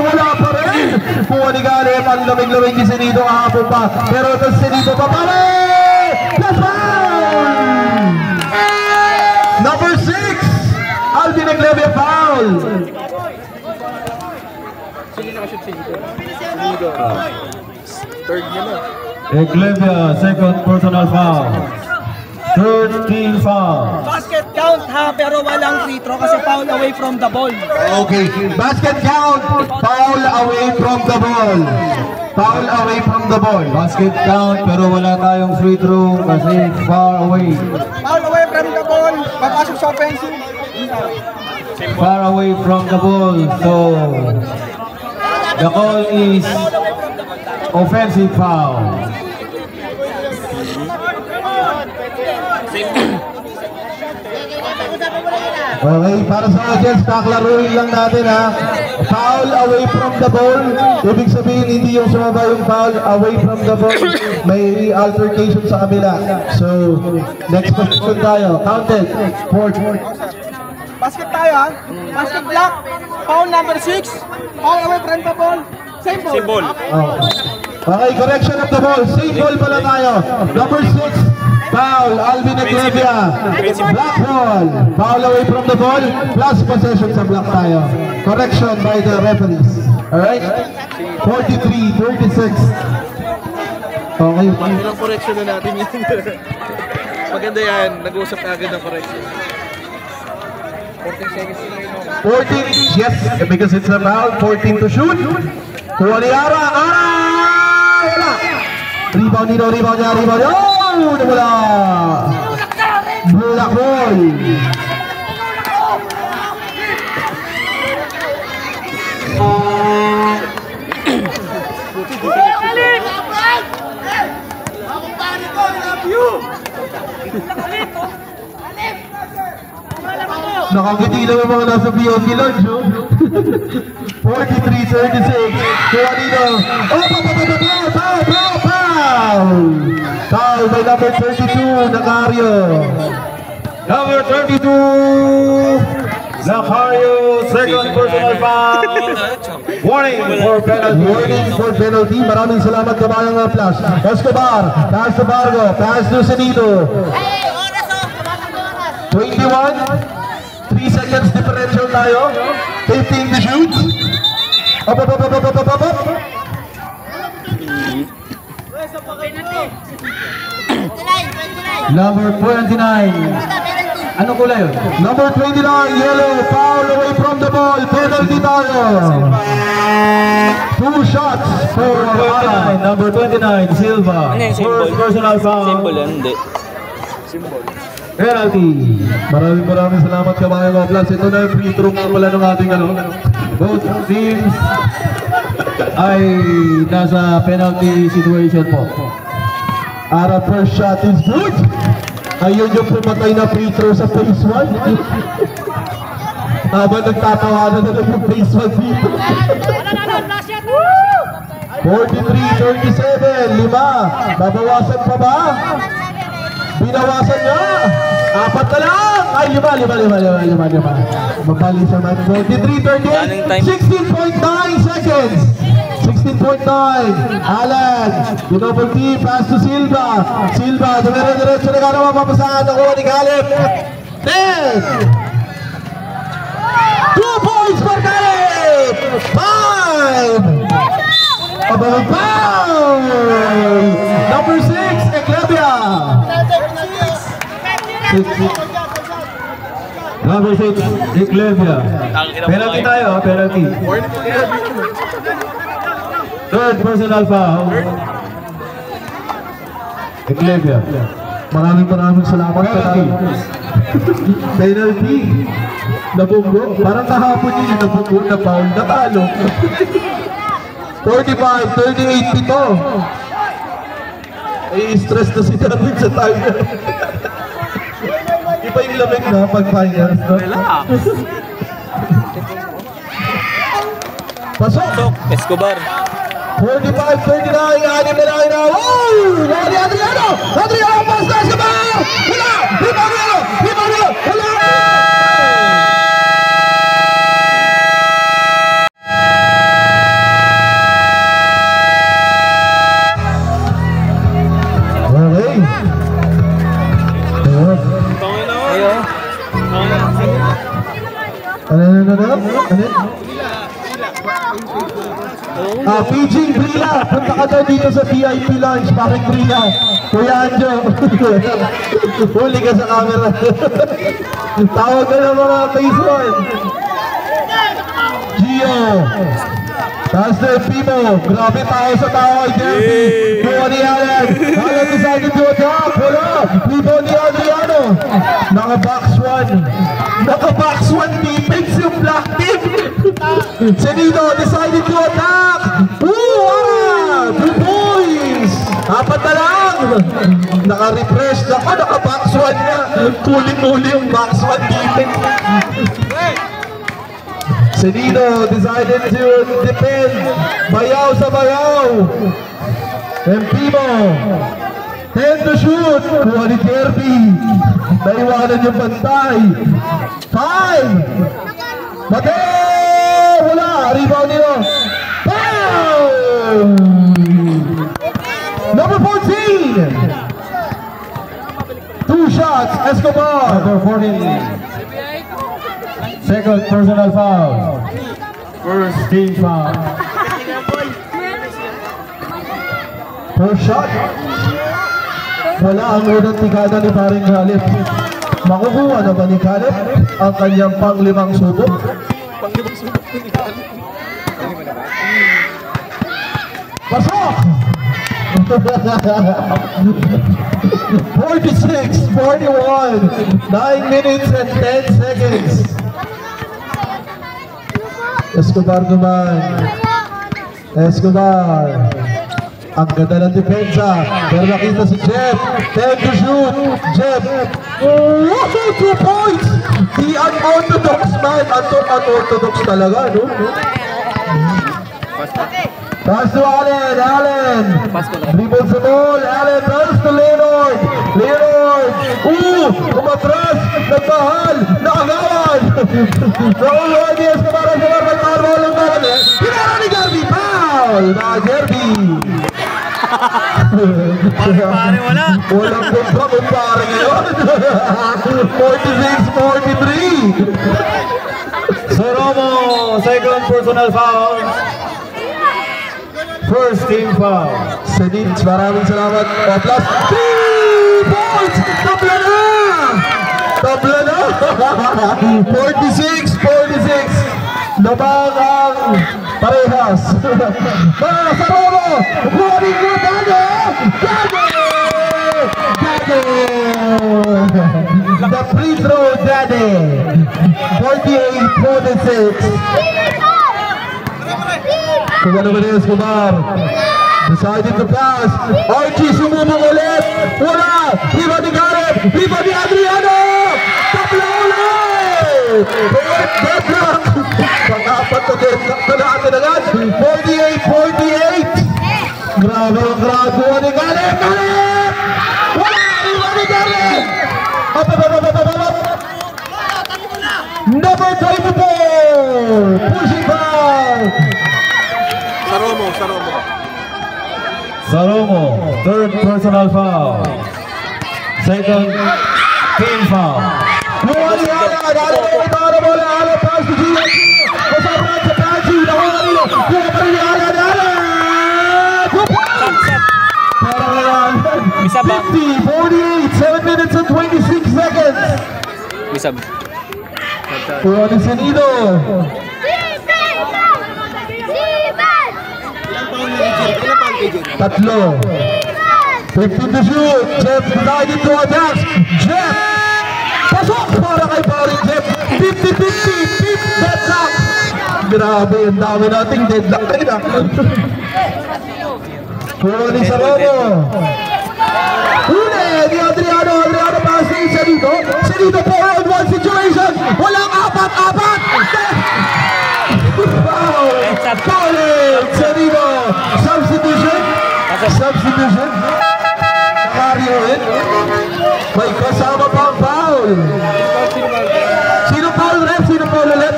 Wala pa rin. Kuha ni Galip. Ang lamig-lamig ni Sedito kahapon pa. Pero ito Sedito pa pala. That's foul! Number 6. Alvin Eglevia foul. Sino nakashoot si Nico? Nico. Third niya na. Eglevia, second personal foul. Third team foul. Basket count ha, pero walang free throw kasi foul away from the ball. Okay. Basket count. Foul away from the ball. Foul away from the ball. Basket count pero wala tayong free throw kasi far away. Foul away from the ball. Papasok sa offensive. Far away from the ball. So the call is offensive foul. Okay, para sa audience, kaklaruhin lang natin ha. Foul away from the ball. Ibig sabihin, hindi yung sumaba yung foul away from the ball. May altercation sa kabila. So, next position tayo. Counted. Fourth. Basket tayo ha. Basket block. Foul number 6. Foul away from the ball. Same ball. Symbol. Oh. Okay, correction of the ball. Same ball pala tayo. Number 6. Foul, Alvin Eglevia. Black ball. Foul away from the ball. Plus possession sa block tayo. Correction by the referees. Alright? 43-36. Okay. Ilang correction na natin yan. Maganda yan. Nag-uusap na agad ng correction. 14 seconds na yun. 14, yes, because it's a foul. 14 to shoot. Kuha ni Ara. Ara! Wala. Rebound niya. Oh! Wala. Black ball. Nakangiti lang yung mga nasa POP lunch, oh. 43-36. Kuha dito. Oh, foul! Foul by number 32, Nacario. Number 32, Nacario, second personal foul. Warning for penalty. Warning for penalty. Maraming salamat kabayang Flash. Escobar, pass to Bargo, pass to Senito. 21. 3 seconds differential tayo. 15 to shoot. Up. Number 29. Ano kulay yun? Number 29, yellow. Foul away from the ball. Penalty tayo. 2 shots for Ara. Number 29, Silva. Ano yung symbol? First personal foul. Symbol yan, hindi. Penalty. Maraming salamat kabayang Flash. Ito na yung free throw nga pala ng ating Both teams ay nasa penalty situation po. Ara, first shot is good. Ayun yung pumatay na free throw sa phase 1. Habang nagtatawanan na lang yung phase 1 dito. 43-37, 5. Babawasan pa ba? Binawasan niya. 4 na lang. Ay, 5. Mabali sa man. 43-38. 16.9 seconds. 16.9. Alan. Double team. Pass to Silva. Dire-diretso na gano'n mapapasahan. Nakuha ni Galip. 10. 2 points for Galip. 5. Abang foul. Number 6. Eglevia. Number 6, Eglevia. Penalty tayo, penalty. Third personal foul. Eglevia. Maraming salamat sa tayo. Penalty. Nabunggo. Parang kahapon yun yung nabunggo na foul. Natalo. 45-38 ito. Ay, stress na si Darwin sa tayo. Iba yung lamig na pag finals. No? Pasok! Escobar. 45-39, anim na lang na. Oh! Nani Adriano! Adriano, pass na Escobar! Wala! Rebound! Wala! PG Brila, punta ka daw dito sa VIP lounge, bakit Brila? Kuya Anjo, huli ka sa camera. Tawag ka ng mga baseball. Gio, taas na yung Pimo, grabe tao sa tao ay Derby. Kuha ni Alan, Alan decided to attack, wala. Pimo ni Adriano, naka-box one defense yung black team. Senito decided to attack. Woo! 2 points! Apat na lang! Naka-refresh na pa, naka-box one na. Kuling-uli yung box one defense. Senito decided to defend. Bayaw sa bayaw. Empimo. 10 to shoot. Kuha ni Derby. Naiwanan yung bantay. 5. Mateo! Wala! Rebound nila. Foul! Number 14! 2 shots, Escobar. Number 14. Second personal foul. First team foul. First shot. Wala ang unang tikada ni Paring Galip. Makukuha na ba ni Galip ang kanyang pang-limang subok? Pasok! 46-41, 9 minutes and 10 seconds. Escobar naman. Escobar. Ang ganda ng depensa. Pero nakita si Jeff. 10 to shoot. Jeff. 2 points! The unorthodox man. Unorthodox talaga, no? Pass to Allen. Allen. Dribble sa ball. Allen. Pass to Leonard. Leonard. Umatras. Nagmahal. Nakagawan. Nakuha ni Escobar. Escobar. Nagmahal. Nagmahal. Pinara ni Derby. Foul. Na Derby. Pare wala. Walang kumpa kumpare ngayon. 46-43. Soromo, second personal foul. First team foul. Senit, maraming salamat. Plus 3 points. Tabla na. Tabla na. 46-46. Labang ang parehas. Sa Romo. Running ko. Dado. The free throw, Daddy. 48-46. Kung ano ba na Escobar? Decided to pass. Archie sumubong ulit. Wala. Riba ni Gareth. Riba ni Adriano. Tabla ulit. Deadlock. Pang-apat na deadlock na natin agad. 48-48. Grabe ang graduwa ni Gareth. Gareth. Wala. Riba ni Gareth. Number 24. Pushing back. Soromo, third personal foul. Second team foul. Bisa ba? 50-48, 7 minutes and 26 seconds. Bisa ba? Puro ni Senito. Tatlo. 15 to shoot. Jeff decided to attack. Jeff. Pasok para kay Paring Jeff. 50-50. Fifth deadlock. Grabe, ang dami nating deadlock na yun. Puro ni Soromo. Huli ni Adriano. Adriano pass ni Senito. Senito 4-on-1 situation. Walang apat. Foul. Substitution. Nakario in. May kasama pang foul. Sino foul ref? Sino foul ulit?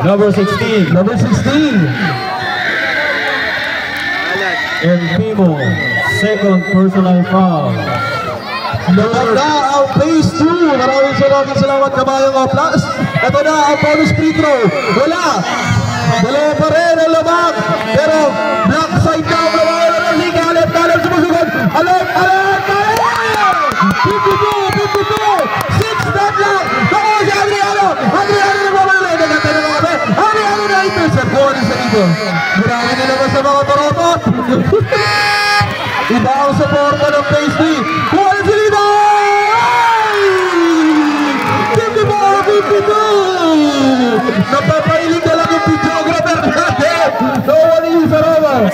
Number 16. Number 16. And Timo, second personal foul. Naganda ang phase 2. Maraming salamat kabayang Oplas. Ito na ang bonus free throw. Wala. Dalawa pa rin ang labag. Pero black side na ang labag. Si Caleb sumusugod. Alert! 52! 6 that lang. Ako si Adriano nagmamalay. Nagtatanong ako kami. Adriano na intercept. Buwan sa dito. Marami nila ba sa mga tarotot? Iba ang suporta ng phase 3. Buwan sa dito! 54-52! Napapailing na lang yung videographer natin! Nawala yung Sarama!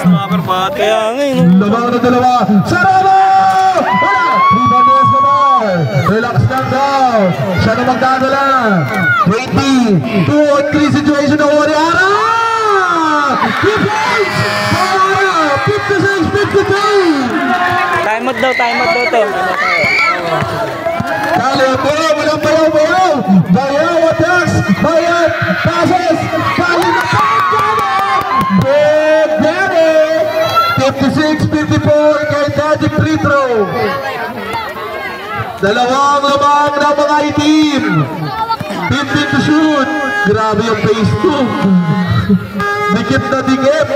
Kaya nga eh. Lamang na dalawa! Sarama! Wala! Rebound ni Escobar! Relax lang daw! Siya na magdadala! 20! 2-3 situation na Ori Ara! 2 points! Para! 56-52! Time out daw to. Caleb, walang bayaw attacks, bayaw passes, Caleb na Big Daddy, 56-54 kay Daddy free throw. Dalawang lamang ng mga itim, 15 to shoot. Grabe yung phase 2. Dikit na dikit.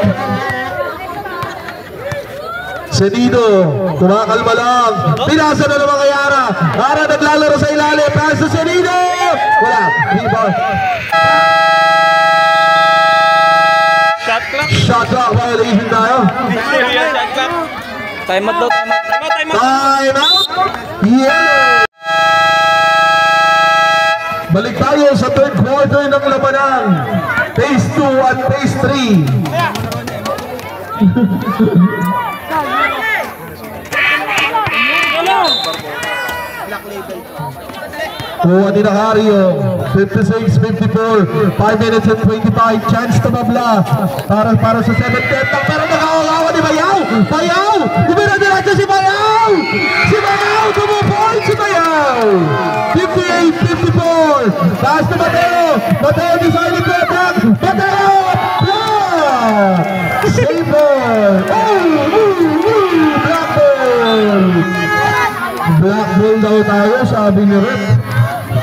Senido, kumakalma lang. Pinasa na naman kay Ara. Ara naglalaro sa ilalim. Pass to Senido. Wala. Rebound. Shot clock violation tayo. Time out daw. Time out. Yeah. Balik tayo sa third quarter ng labanan. Phase 2 at phase 3. Kuha din ang Hario, 56-54, 5 minutes and 25, chance to mabla para sa 7th tetang, pero nakakawawa ni Bayaw! Bayaw! Diretso si Bayaw! Si Bayaw! Tumupoint si Bayaw! 58-54, taas na Mateo! Mateo decided to attack! Mateo! Block! Save ball! Black ball! Black ball daw tayo, sabi ni Rep.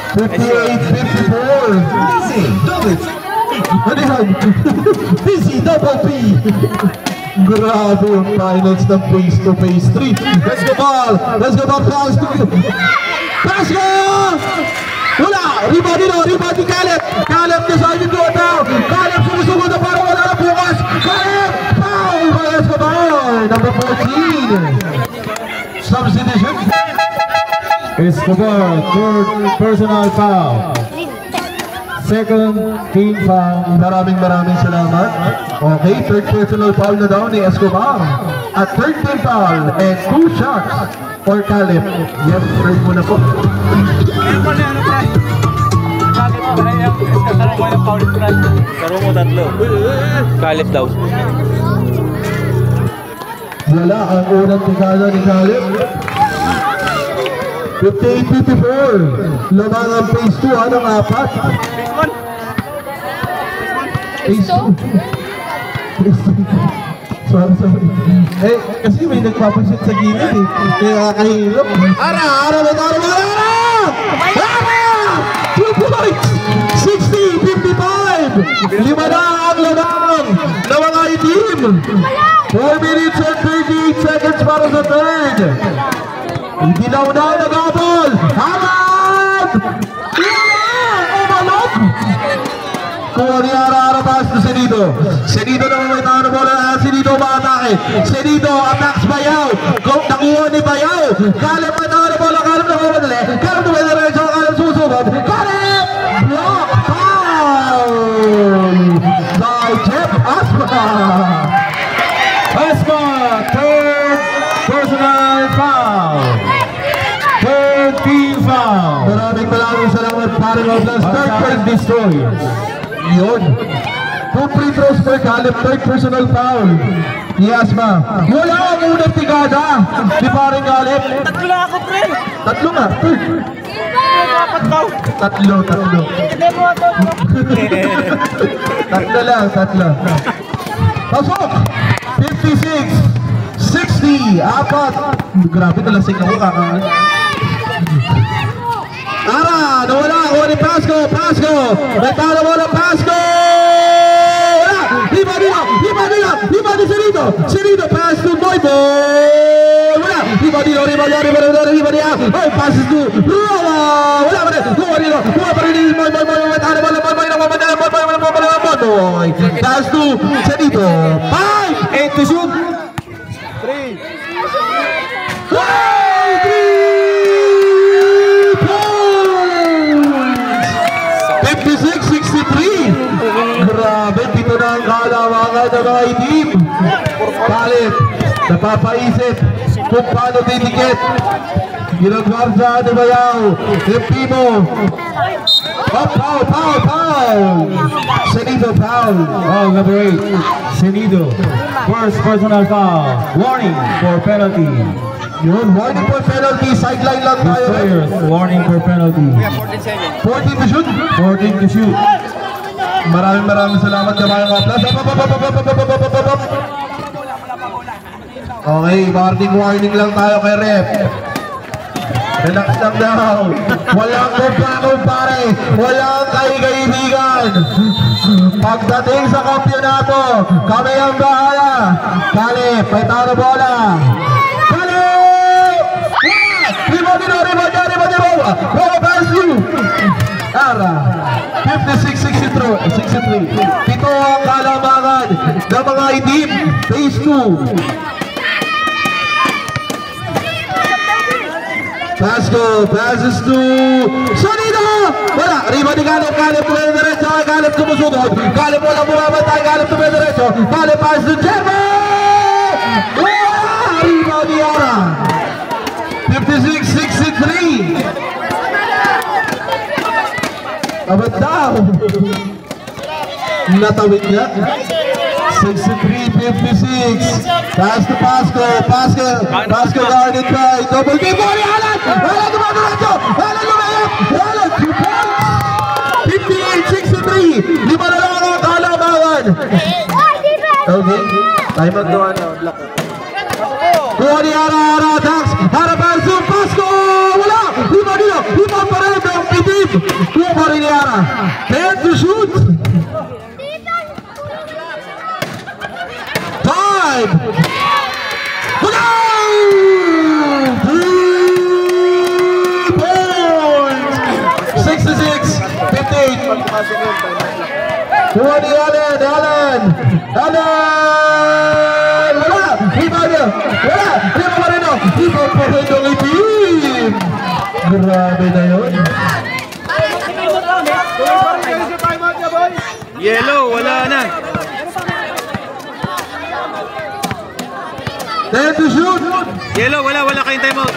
58-54. Ano yan? Busy double P. Grabe yung finals ng phase 2, phase 3. Let's go ball! Pass go! Wala! Rebound ni Caleb! Caleb decided to attack! Caleb sumusugod na parang wala na bukas! Caleb! Foul! Bayas ka ba? Number 14. Substitution. Escobar, third personal foul. Second team foul. Maraming salamat. Okay, third personal foul na daw ni Escobar. At third team foul and 2 shots for Caleb. Yes, third mo na po. Karo mo tatlo. Caleb daw. Wala ang unang tigala ni Caleb. 58-54. Lamang ang phase 2, anong 4? Phase 2. Sorry. Kasi may nagpapansin sa gilid eh. Kaya kakahilap. Ara! 2 points! 60-55! 5 na ang lamang na mga itim. 4 minutes and 38 seconds para sa third. Dilaw na nag-abol! Hamad! Umalog! Kuha ni Ara pass to Senido. Senido naman may tayo na bola. Senido ma-atake. Senido attacks Bayaw. Nakuha ni Bayaw. Caleb may tayo na bola. Caleb na kumadali. Caleb na kumadali. Caleb susubad. Caleb! Block! Foul! By Jeff Asma! Asma, third personal foul. Third team foul. Maraming salamat para sa Third third destroyers. Yun. 2 free throws per Caleb, third personal foul. Yes, ma. Wala ang unang tigada. Di paring Caleb. Tatlo lang ako, pre. Tatlo nga. Dapat daw. Tatlo. Hindi mo ito. Tatlo lang. Pasok! 56, 60, apat. Grabe, nalasing ako kakaan. Ara, nawala ako ni Pasco. May tala mo ng Pasco. Wala! Iba di Serito. Pass to Boyboy. Wala! Iba di. Oh, passes to Roa. Wala pa rin. Kuha pa rin ni Boy. May tala mo ng Boy. Pass to Serito. 5, 8 to shoot. 3. Wow! 56-63. Grabe, dito na ang kalawangan ng mga team. Palit, napapaisip kung paano titikit. Ginagwarsa ni Bayaw. Tempimo. Foul. Senido foul. Oh, number 8. Senido. First personal foul. Warning for penalty. Yun, warning for penalty. Sideline lang These tayo. players, warning for penalty. 14 to shoot. 14 to shoot. Maraming salamat sa mga kaplas. Okay, warning lang tayo kay Rep. Relax lang daw. Walang kumpare. Walang kaibigan. Pagdating sa kampyonato, kami ang bahala. Kalip, may talo bola. Kalip! Rebound! Roll past you! Ara, 56-63. Ito ang kalamangan ng mga itim. Phase 2. Pasco, passes to Sonido! Wala! Rebound ni Caleb tumay diretso. Caleb sumusugod. Caleb walang bumabantay. Caleb tumay diretso. Caleb pass to Jeremy! Wow! Rebound ni Ara. 56-63. Abad daw. Natawid niya. 63-56. Pass to Pasco. Pasco guarded by double team. Body Alan! Alan dumadiretso! Alan lumayap! Alan 2 points! 58-63. 5 na lang ang kalamangan. Okay. Time out doon. Kuha ni Ara attacks. Ara pass to Pasco. Wala! Lima pa rin ang pitip. Kuha pa rin ni Ara. 10 to shoot. 5. Wala! 3 points. 66-58. Kuha ni Alan. Wala! Lima niya. Wala! Lima pa rin. Lima pa rin ang itim. Grabe na yun. Yellow, wala na. 10 to shoot. Yellow, wala kayong timeout.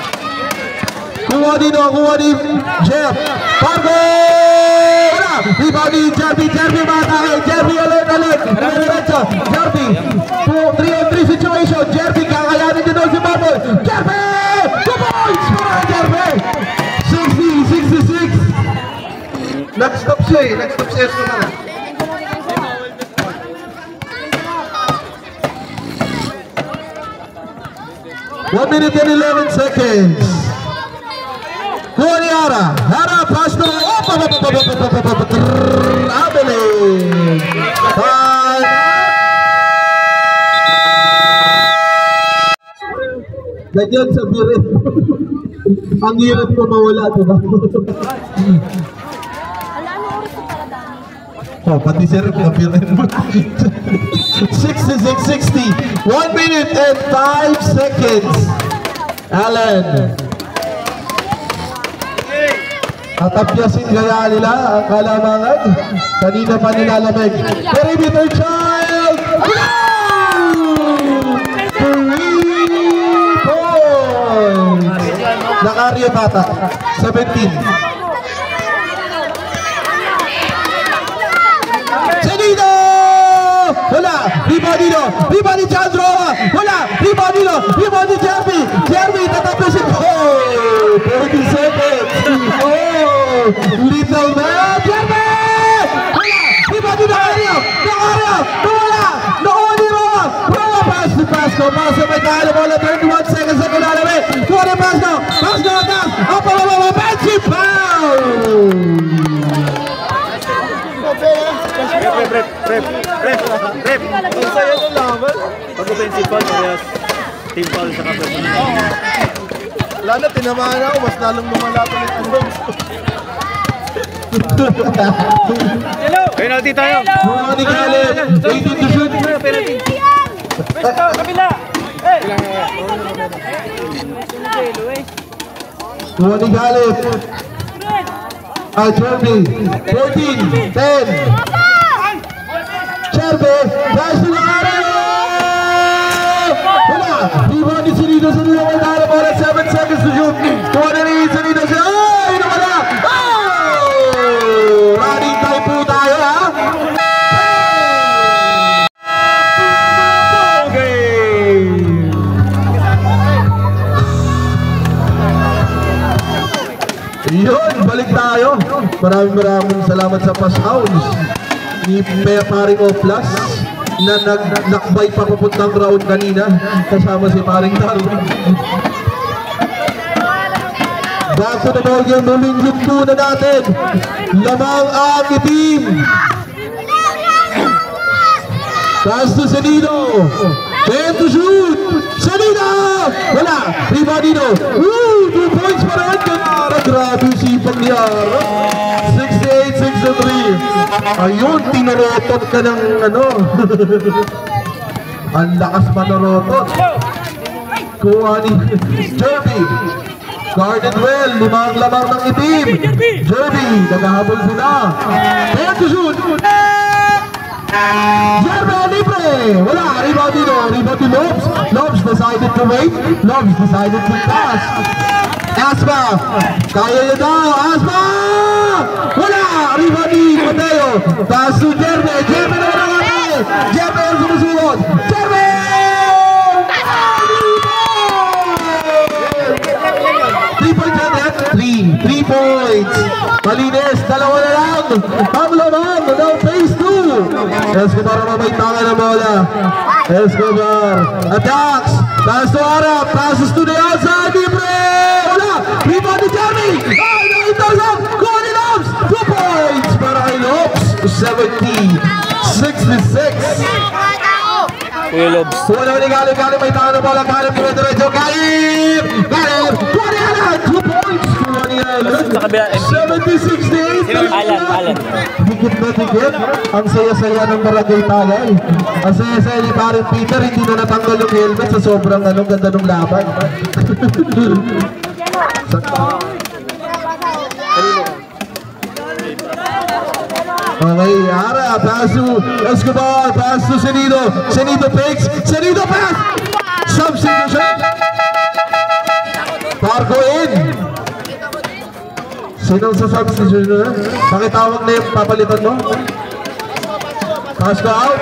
Kuha ni Jeff. Pargo! Wala! Rebound ni Jerby matake. Jerby alert. Diretso. Jerby. 3-on-3 situation. Jerby kakayanin din si Bubble. Jerby! 2 points para Jerby! 60-66. Nag-stop siya naman. One minute and 11 seconds. Kuha ni Ara. Pass to Abilene. Time. Ganyan sa birit. Ang hirap po mawala, diba? Oh, pati si Rep na birit mo. 66-60. 1 minute and 5 seconds. Alan. Tatapyasin kaya nila ang kalamangan. Kanina pa nilalamig. Perimeter child! 3 points! Nakario Tata. 17. Senido! Rebound dito. Rebound ni Chandro. Wala. Rebound dito. Rebound ni Jeremy. Jeremy tatapusin. Oh! 40 seconds. Oh! Little man. Jeremy! Wala. Rebound dito. Ario. Ario. Wala. Nakuha ni Roma. Roma pass to Pasco. Pasco may kaya na bola. 31 seconds na kinalabi. Kuha ni Pasco. Pasco atas. Apa mababa. Benji foul. Rep. Ang saya ng laban. Pag-offensive foul, kaya team foul sa personal. Wala na, tinamaan ako. Mas lalong lumalaban ng Androgs. Penalty tayo. Kuha ni Caleb. 18 to shoot. Penalty. Kuha ni Caleb. Jeremy. 14. 10. Cherbe. Dash na Ario. Wala. Rebound ni Sinido. Sinido may dala bola. 7 seconds to shoot. Kuha na ni Sinido. Ay! Nawala. Oh! Running time po tayo ha. Yun, balik tayo. Maraming salamat sa pass house ni Paring Oplas na nagnakbay pa papuntang round kanina kasama si Paring Darwin. Back to the ball game, muling yugto na natin. Lamang ang itim. Pass to Senido. 10 to shoot. Senido! Wala. Rebound dito. Woo! 2 points pa rin. Grabe yung sipag ni Ara. 68-63. Ayun, tinorotot ka ng ano. Ang lakas manorotot. Kuha ni Jerby. Guarded well. Limang lamang ng itim. Jerby, naghahabol sila. 10 to shoot. Jerby, libre. Wala. Rebound dito. Rebound to Lobs. Lobs decided to wait. Lobs decided to pass. Asma, kaya niya daw, Asma! Wala! Rebound ni Mateo, pass to Jeremy, Jeremy na wala natin! Jeremy ang sumusunod! Jeremy! 3 points natin, 3 points! Malinis, dalawa na lang! Ang lamang ng phase 2! Escobar mamay tangan ng bola. Escobar, attacks! Pass to Arab, passes to the outside, libre! Rebound ni Jeremy! Ay, nakitasan! Kuha ni Lobs! 2 points para kay Lobs! 70-66! Kuya Lobs. Kuha naman ni Galip. Galip may tangan ng bola. Galip kuha diretso. Galip! Galip! Kuha ni Alan! 2 points! Kuha ni Alan! 70-68! Alan. Dikit na dikit. Ang saya-saya ng Barangay Tagay. Ang saya-saya ni Paring Peter. Hindi na natanggal yung helmet sa sobrang ganda ng laban. Okay, Ara, pass to Escobar, pass to Senido. Senido takes, Senido pass! Substitution. Parco in. Sinong sa substitution na? Pakitawag na yung papalitan mo. Pass ko out.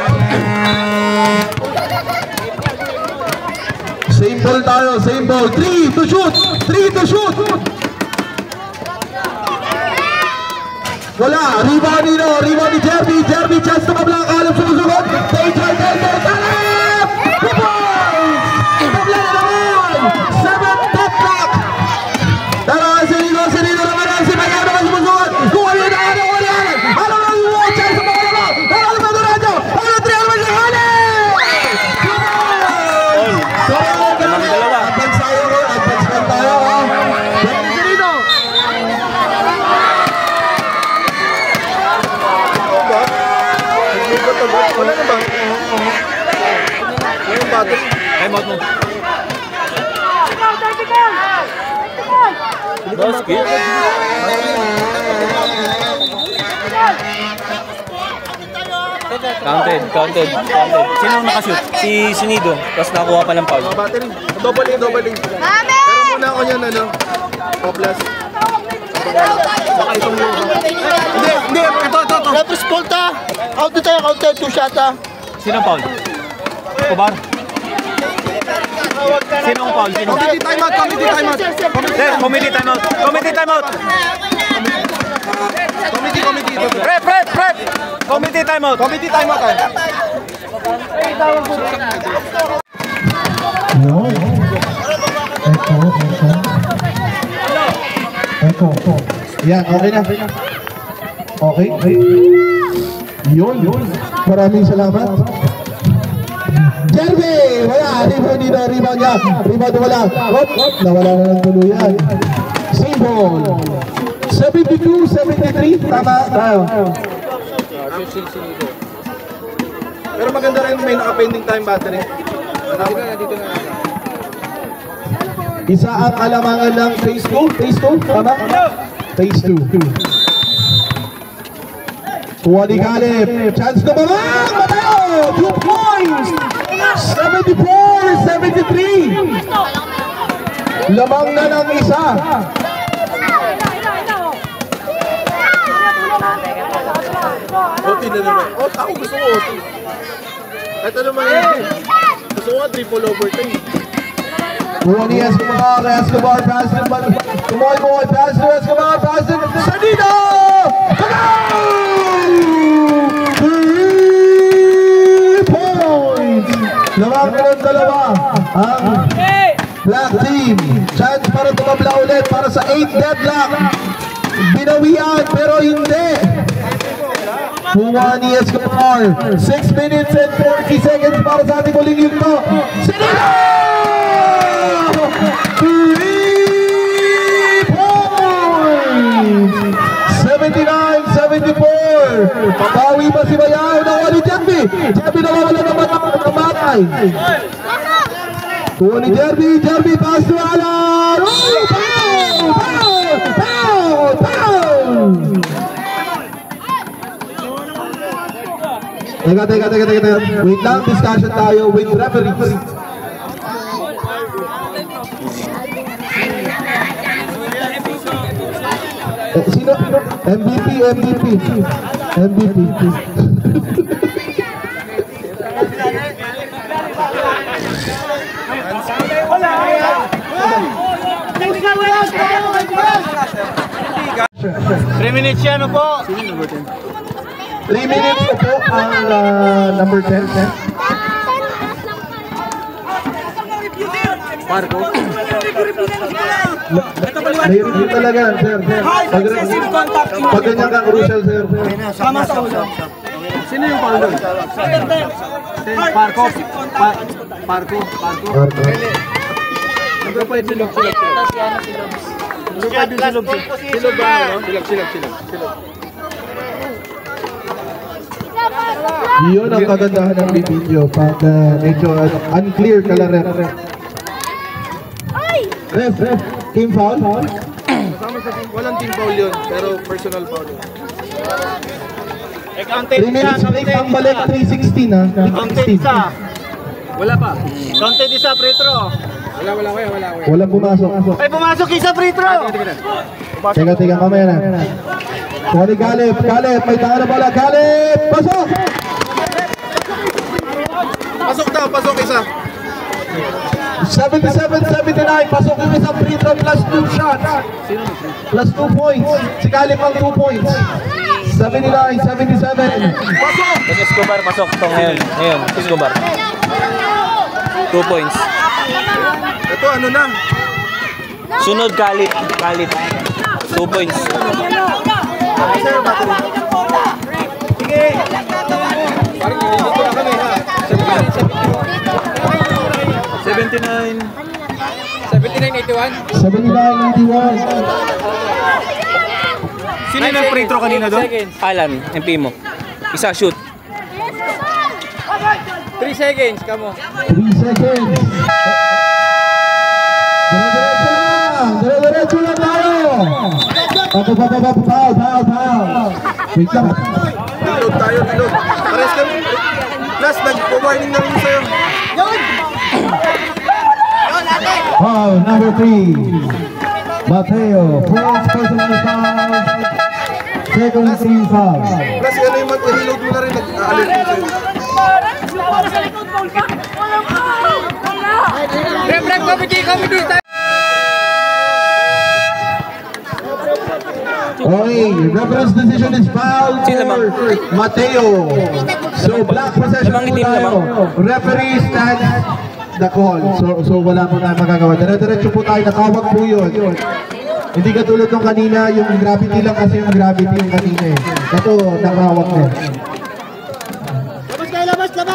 Same ball tayo, same ball. 3 to shoot! 3 to shoot! Wala! Rebound ni Jeremy! Jeremy chance na mablang Caleb sumusunod! Caleb! 2 points! Tabla na naman! 7 top block! Tara, Senido naman ang si Mayano na sumusunod! Kuha niya na ano! Ano na yung watch chance sa mga naman! Ano na ito radyo! Ano na 3 naman siya! Advance tayo! Advance pa tayo! Senido! Wala na ba? Wala yung battery. Time out mo. Basket. Counted. Sino ang nakashoot? Si Sunido. Tapos nakuha pa ng foul. Battery. Double A. Pero muna ako yan, ano? Oplas. Baka itong Hindi. Ito. Reverse Volta. Out tayo, counter. 2 shot ha. Sino foul? Kubar? Sino ang foul? Sino? Committee timeout, committee timeout. Sir, committee timeout. Committee timeout. Committee. Rep. Committee timeout. Committee timeout tayo. Yun. Eko. Yan, okay na. Okay. Yun. Maraming salamat. Jeremy! Wala! Rebound dito. Rebound niya. Rebound wala. Nawala na ng tuluyan. Same ball. 72-73. Tama tayo. Pero maganda rin may naka-pending time battery. Dito na. Isa ang kalamangan ng phase 2. Phase 2, tama? Phase 2. Tuwani Galip. Chance na mamang! Mateo! 2 points! 74-73. Lamang na ng isa. OT na naman. Ako gusto ko OT. Kahit ano mangyayari. Gusto ko nga triple overtime. Tuwani Escobar, pass to Tumoy, pass to Escobar, pass to Sanido! 3 points! Lamang na ng dalawa ang Black Team. Chance para tumabla ulit para sa 8 deadlock. Binawian pero hindi. Tuwani Escobar, 6 minutes and 40 seconds para sa ating muling yugto. Sanido! 3 points! 79-74. Pabawi ba si Bayaw? Nawa ni Jerby. Jerby nawawala naman ng matay. Tuwa ni Jerby. Jerby pass to Alan. Foul! Teka. Wait lang, discussion tayo with referees. Sino? MVP. Three minutes yan po. 3 minutes na po ang number 10. Marco. Mahirap yun talaga, sir. Pag ganyan ka crucial, sir. Tama sa ulo. Sino yung foul doon? Marco. Marco. Nagpapahit si Lobs. Nagpapahit si Lobs. Silog ba? Silog. Yun ang kagandahan ng video pag medyo unclear kala ref. Team foul? Kasama sa team. Walang team foul yun, pero personal foul yun. 3 minutes break ang balik, 3:16 ha. 3:16. Wala pa. Counted isa free throw. Wala. Walang pumasok. Ay, pumasok isa free throw. Teka, mamaya na. Tuwani Galip, may tanga na bola. Galip, pasok! Pasok isa. 77-79, pasok yung isang free throw plus 2 shots. Plus 2 points. Si Galip ang 2 points. 79-77. Pasok! Si Escobar pasok to ngayon. Si Escobar. 2 points. Ito ano na? Sunod Galit. 2 points. Sir, battery. Sige. Parang nililito na kami ha. 79. 79-81. 79-81. Sino yung free throw kanina doon? Alan, MP mo. Isa shoot. 3 seconds, kamo. 3 seconds. Dire-diretso lang tayo. Foul. Wait lang. Reload tayo. Pares kami. Plus, nag-warning na rin sa'yo. Foul number 3. Mateo, first personal foul. Second team foul. Plus, ano yung mag-reload mo na rin, nag-alert mo sa'yo. Okay, reference decision is foul for Mateo. So black possession po tayo. Referee stands the call. So wala po tayong magagawa. Dire-diretso po tayo, nakawag po yun. Hindi katulad nung kanina, yung gravity lang kasi yung gravity yung kanina eh. Ito, nakawag na. Labas kayo!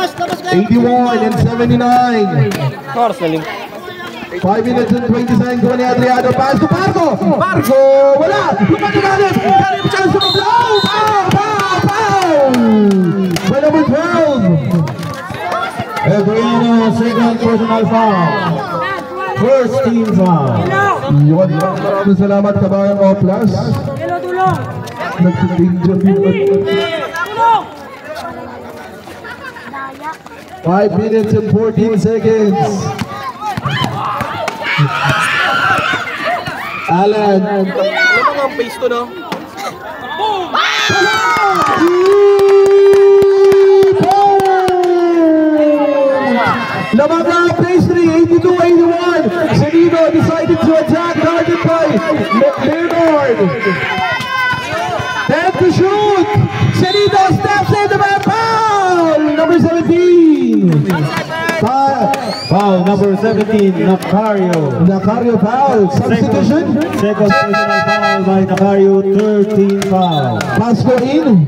81 and 79. Oras na lim. 5 minutes and 20 seconds ko ni Adriano. Pass to Marco! Marco! Wala! Lumatigalit! Karim chance to blow! Foul! By number 12! Adriano, second personal foul. First team foul. Yun. Maraming salamat kabayang Oplas. Nagsitindihan yun. 5 minutes and 14 seconds. Alan. Ano mga face to, no? Lamang pastry, 82-81. Senido decided to attack, target by Leonard. Time to shoot. Senido steps into the foul. Number 17. Foul number 17, Nacario foul. Substitution. Second personal foul by Nacario, 13 foul. Pasco in.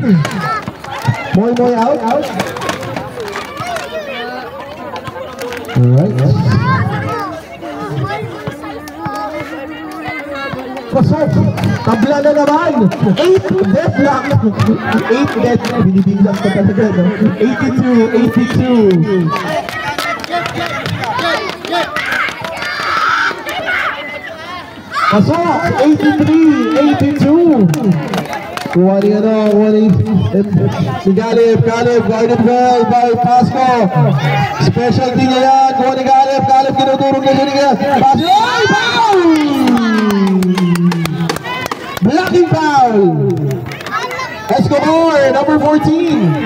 Moy out. Alright. Pasok. Tabla na naman. 8 deadlock. 8 dead. Binibilang ka talaga, no? 82. Pasok. 83-82. Kuha ni si Galip, guided well by Pasco. Specialty niya yan, kuha ni Galip, kinudurog niya siya. Pasco, ay, foul! Blocking foul! Escobar, number 14.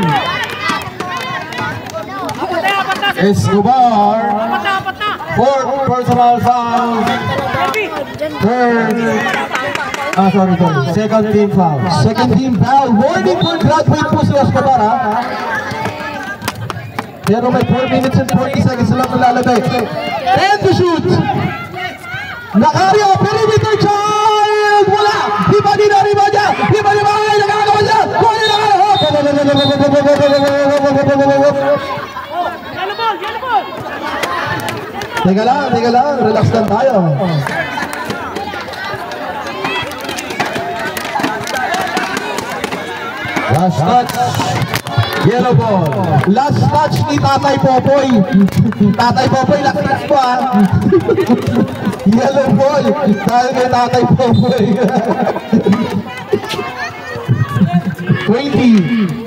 Escobar, fourth personal foul. Second team foul. Second team foul. Warning for graduate po si Escobar, ha? Pero may 4 minutes and 40 seconds lang nalalagay. And to shoot! Nacario, perimeter child! Wala! Iba niya! Ay, nakakagawa siya! Kuha niya! Teka lang. Relax lang tayo. Last touch. Yellow ball. Last touch ni Tatay Popoy. Tatay Popoy, last touch po, ha? Yellow ball. Dahil kay Tatay Popoy. 20.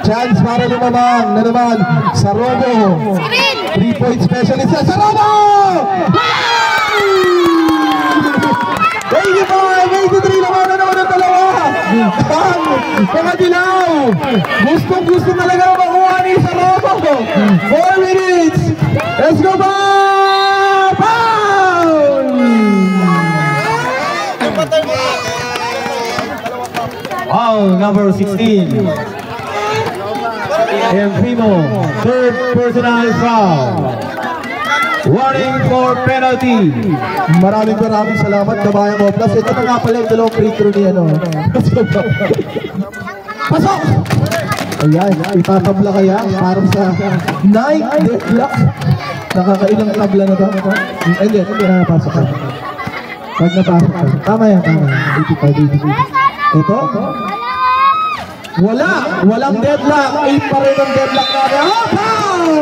Chance para lumamang na naman sa Robo. 3-point specialist sa Robo! 85-83 naman ang dalawa. Mga dilaw. Gustong-gusto talaga makuha ni sa Robo. 4 minutes. Let's go back! Foul! Foul number 16. And Primo, third personal foul. Warning for penalty. Maraming salamat kabayang Oplas. Ito na nga pala yung dalawang free throw ni ano. Pasok! Ayan, itatabla kaya para sa 9 deadlock. Nakakailang tabla na to. Hindi, napasok ka. Pag napasok ka. Tama yan. 85. Ito? Walang deadlock. 8 pa rin ang deadlock na. Foul!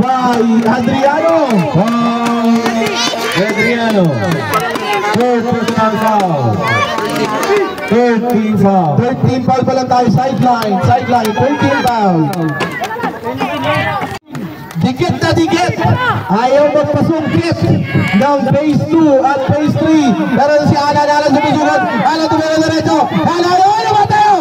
By Adriano. Adriano. Third personal foul. 13 foul. 13 foul pa lang tayo. Sideline. 13 foul. Dikit na dikit. Ayaw magpasungkit ng phase 2 at phase 3. Pero si Alan sumisugat. Alan tumira na rito. Alan, Mateo!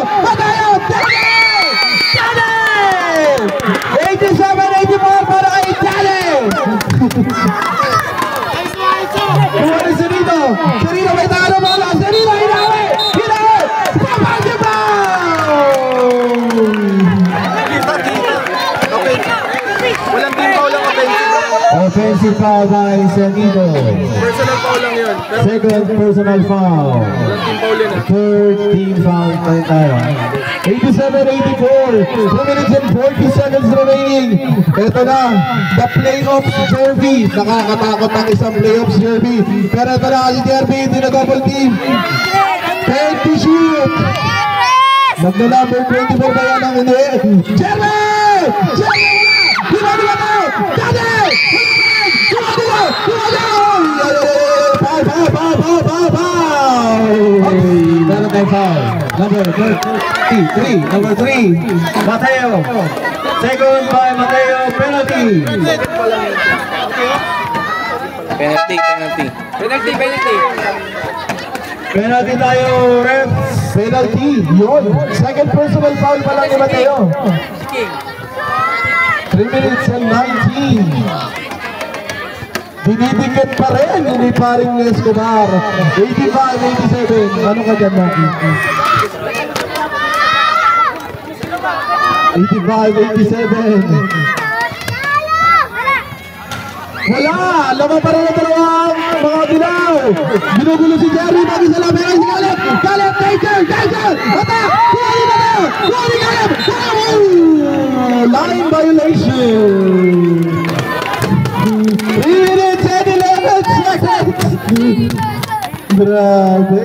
Offensive foul by Senido. Personal foul lang yun. Pero Second personal foul. walang team foul yun eh. Third team foul tayo. 87-84. 2 minutes and 40 seconds remaining. Ito na, the playoffs derby. Nakakatakot ang isang playoffs derby. Pero ito na si Derby, double team. 10 to shoot. Magna-number 24 ba yan ang hindi? Jerry! Jerry! Wala! Di ba? Daddy! Meron tayong foul. Number 3. Number 3. Mateo. Second by Mateo. Penalty. Penalty tayo, ref. Penalty. Yun. Second personal foul pa lang ni Mateo. 3 minutes and 19. Dinidikit pa rin, hindi pa rin Escobar. 85-87. Ano ka dyan, Maki? 85-87. Wala! Laman pa rin ang dalawang mga dilaw. Ginugulo si Jerry, mag-isa lang. Pero si Caleb! Caleb! Taker! Attack! Kuwali na na! Kuwali Caleb! Line violation! 3 minutes and 11 seconds! Grabe!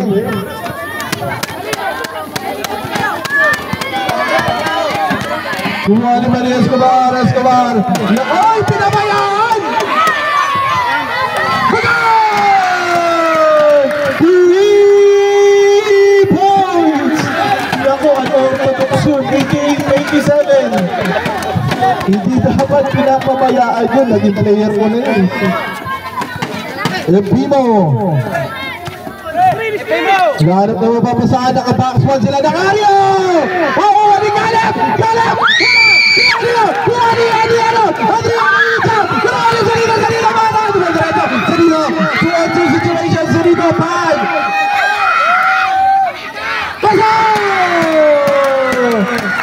Kuha ni Maria Escobar! Ay! Pinabayaan! 3 points! Naku, ano ang production? 88-87! Hindi dapat pinapabayaan yun. Naging player ko na yun. Pimo. Ganap na mapapasaan. Naka-box 1 sila. Nakario! Oo! Ano Caleb! Caleb! Sanito! 2-2 situation. Sanito! 5!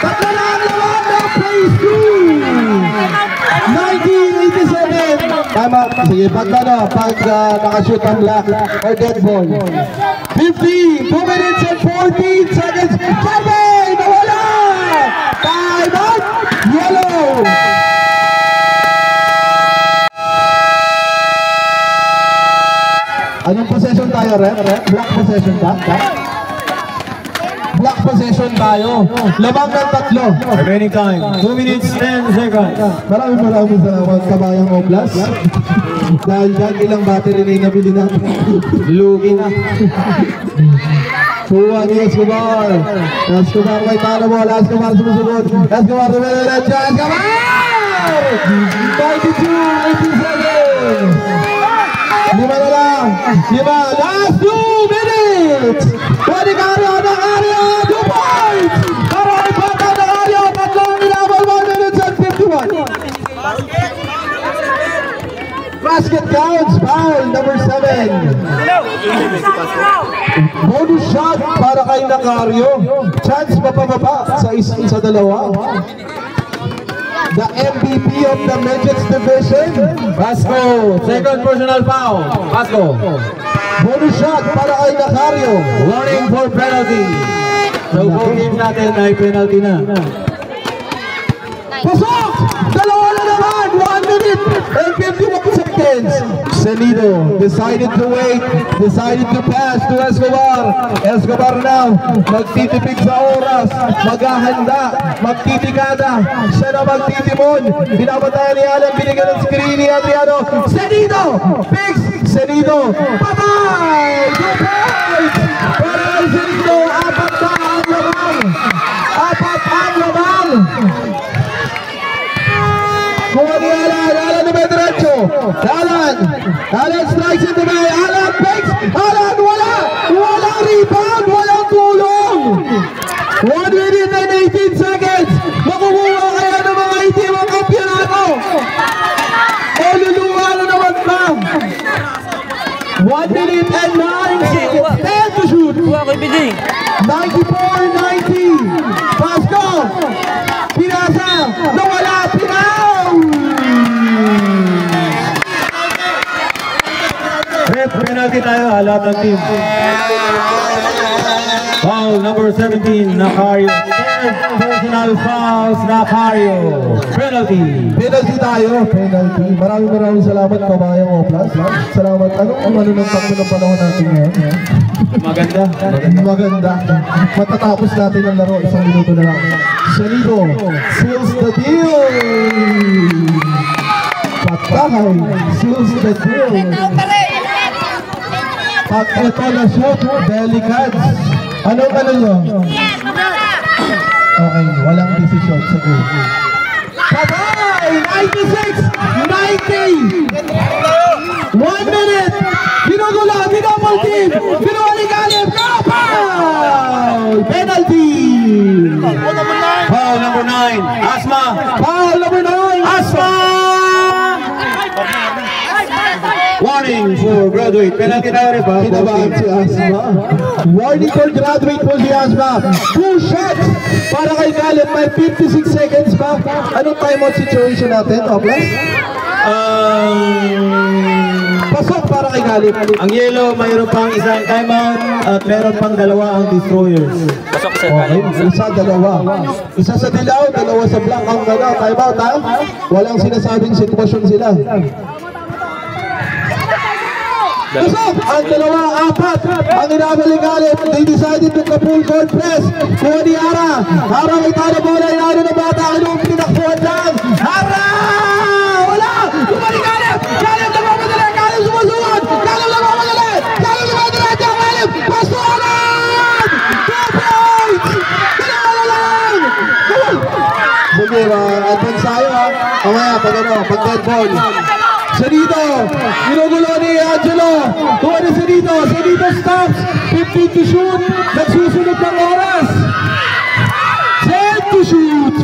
Tatlo na ang lawan ng phase 2! 1987! Tama. Sige, pag nakashoot ang black or dead ball. 15! 2 minutes and 14 seconds! Kevin! Nawala! Time out! Yellow! Anong possession tayo, ref? Black possession ba? Black possession tayo. Lamang ng 3. Remaining time, 2 minutes 10 seconds. Maraming salamat Kabayang Oblas. Dahil dyan, ilang battery na yung nabili natin. Lugi na. Kuha ni Escobar. Escobar may talo mo. Escobar sumusunod. Escobar sumunod. Escobar! 92-87. 5 na lang. 5. Last 2 minutes. Pwede Cario. 2 points. Para ipata na Cario. Tatlong nilabal 1 minutes and 51. Basket counts. Foul number 7. Bonus shot para kay Nacario. Chance mapababa sa dalawa. The MVP of the Midgets Division. Vasco, second personal foul. Vasco. Bonus shot para kay Nacario. Warning for penalty. So, 4 games natin ay penalty na. Pasok! Dalawa na naman! 1 minute and 51 seconds. Senido decided to wait, decided to pass to Escobar. Escobar now, magtitipid sa oras, maghahanda, magtitikada, siya na magtitimon. Pinapatayan ni Alan, binigyan ng screen ni Adriano. Senido! Fix! Senido! Patay! 2 points! Para kay Senido, 4 na ang lamang! 4 ang lamang! Kuha ni Alan na may diretso. Alan strikes into may. Alan fakes. Alan walang rebound, walang tulong. 1 minute and 18 seconds. Makukuha kaya ng mga itim ang kampyonato. O luluha na naman ba? 1 minute and 9 seconds. 10 to shoot. 94-90. Vasco. Pinasa. Nawala. Pinaw. penalty tayo, lahat ng team. Foul number 17, Nacario. Personal fouls, Nacario. Penalty. Penalty tayo, penalty. Maraming salamat, kabayang Oplas. Salamat. Ano ng takbo ng panahon natin ngayon? Maganda. Matatapos natin ang laro, 1 minuto na lang. Sonido seals the deal. Patay, seals the deal. Pag ito na shoot, delicate. Anong nyo? Okay, walang desisyon. Sige. Patay! 96! 90! 1 minute! Ginugula! Binabal team! Binuwali galim! Foul! Penalty! Foul number 9! Asma! Foul number 9! Asma! Warning for graduate. Penalty tayo rin ba? Kinabahan si Asma. Warning for graduate po si Asma. 2 shots para kay Galip. May 56 seconds pa. Anong timeout situation natin, Oplas? Pasok para kay Galip. Ang yellow, mayroon pang isang timeout at meron pang 2 ang destroyers. Pasok sa Okay, isa, 2. Isa sa dilaw, 2 sa black ang timeout, ha? Walang sinasabing sitwasyon sila. Pasok! Ang 2, 4 ang inabalik Galip. They decided to full court press. Kuha ni Ara. Ara may talo bola. Inano na bata. Anong pinakbuhan lang. Ara! Wala! Kumali Galip! Galip nagmamadali! Galip sumusunod! Galip nagmamadali! Galip nagmamadali! Galip! Pasuanan! 2 points! Dalawa lang! Sige, advance tayo, ha? Mamaya, pag dead ball. Sonido, ginugulo ni Angelo. Tuwa ni Sonido. Sonido stops. 15 to shoot. Nagsusunod ng oras. 10 to shoot.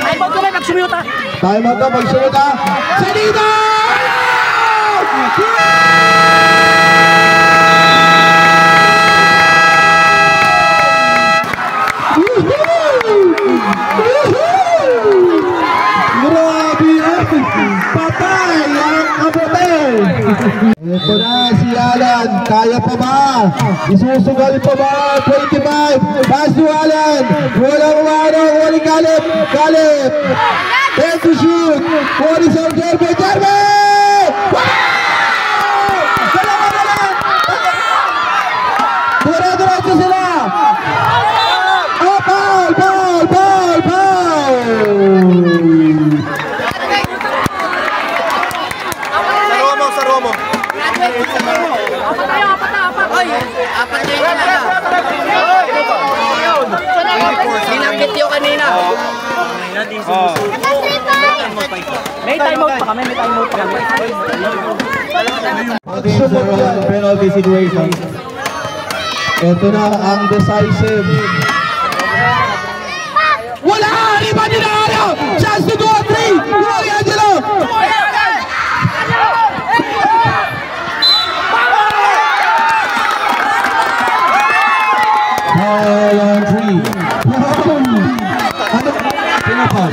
Time out ko na, nagsumiyo ta. Time out na, magsunod ha. Sonido! Patay ang kapote. Ito na si Alan. Kaya pa ba? Isusugal pa ba? 25. Pass to Alan. Walang umano. Walang Galip. Galip. 10 to shoot. 40 sa Jeremy. Jeremy! Dalawa na lang. Dura-diretso sila. Oh, foul! Foul! Foul! Foul! Sinakit yung kanina. May timeout pa kami, Penalty situation. Ito na ang decisive. Wala! Iba din na ano! Chance to do a 3! Glory Angelo! Foul on 3. Ano? Pinapal.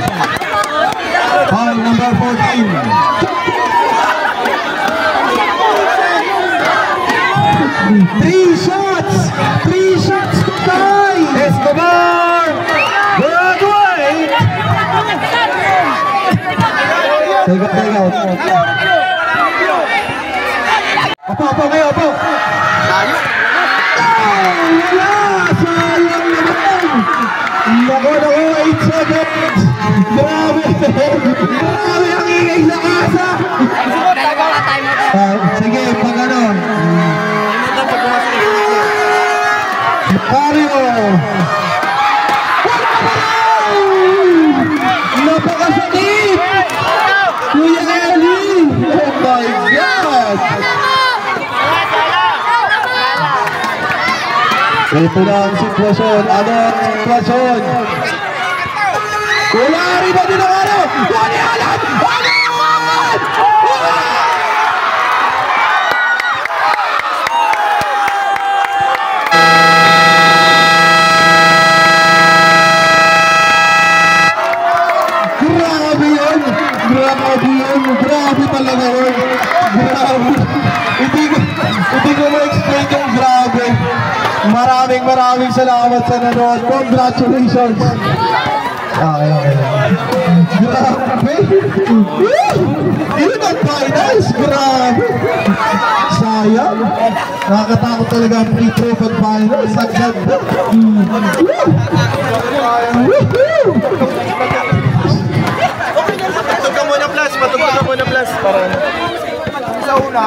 Foul number 14. 3 shots! 3 shots to tie! Escobar! Graduate! Take out. Opo, kayo, opo! Wala! Sayang naman! Naku, 8 seconds! Grabe! Grabe ang ingay sa kasa! Sige, pag ano? Mario! Napakasakit! Kuya Eli! Oh my God! Ito na ang sitwasyon. Ano ang sitwasyon? Wala rin ba din ang ano? Wala alam! Wala! Grabe yun. Grabe talaga yun. Grabe. Hindi ko ma-explain yung grabe. Maraming salamat sa nanood. Congratulations. Okay. Grabe. Yun ang finals. Grabe. Sayang. Nakakatakot talaga ang pre-pro pag finals. Ang ganda. Patugtog ka muna plus. Para ano? Sa una,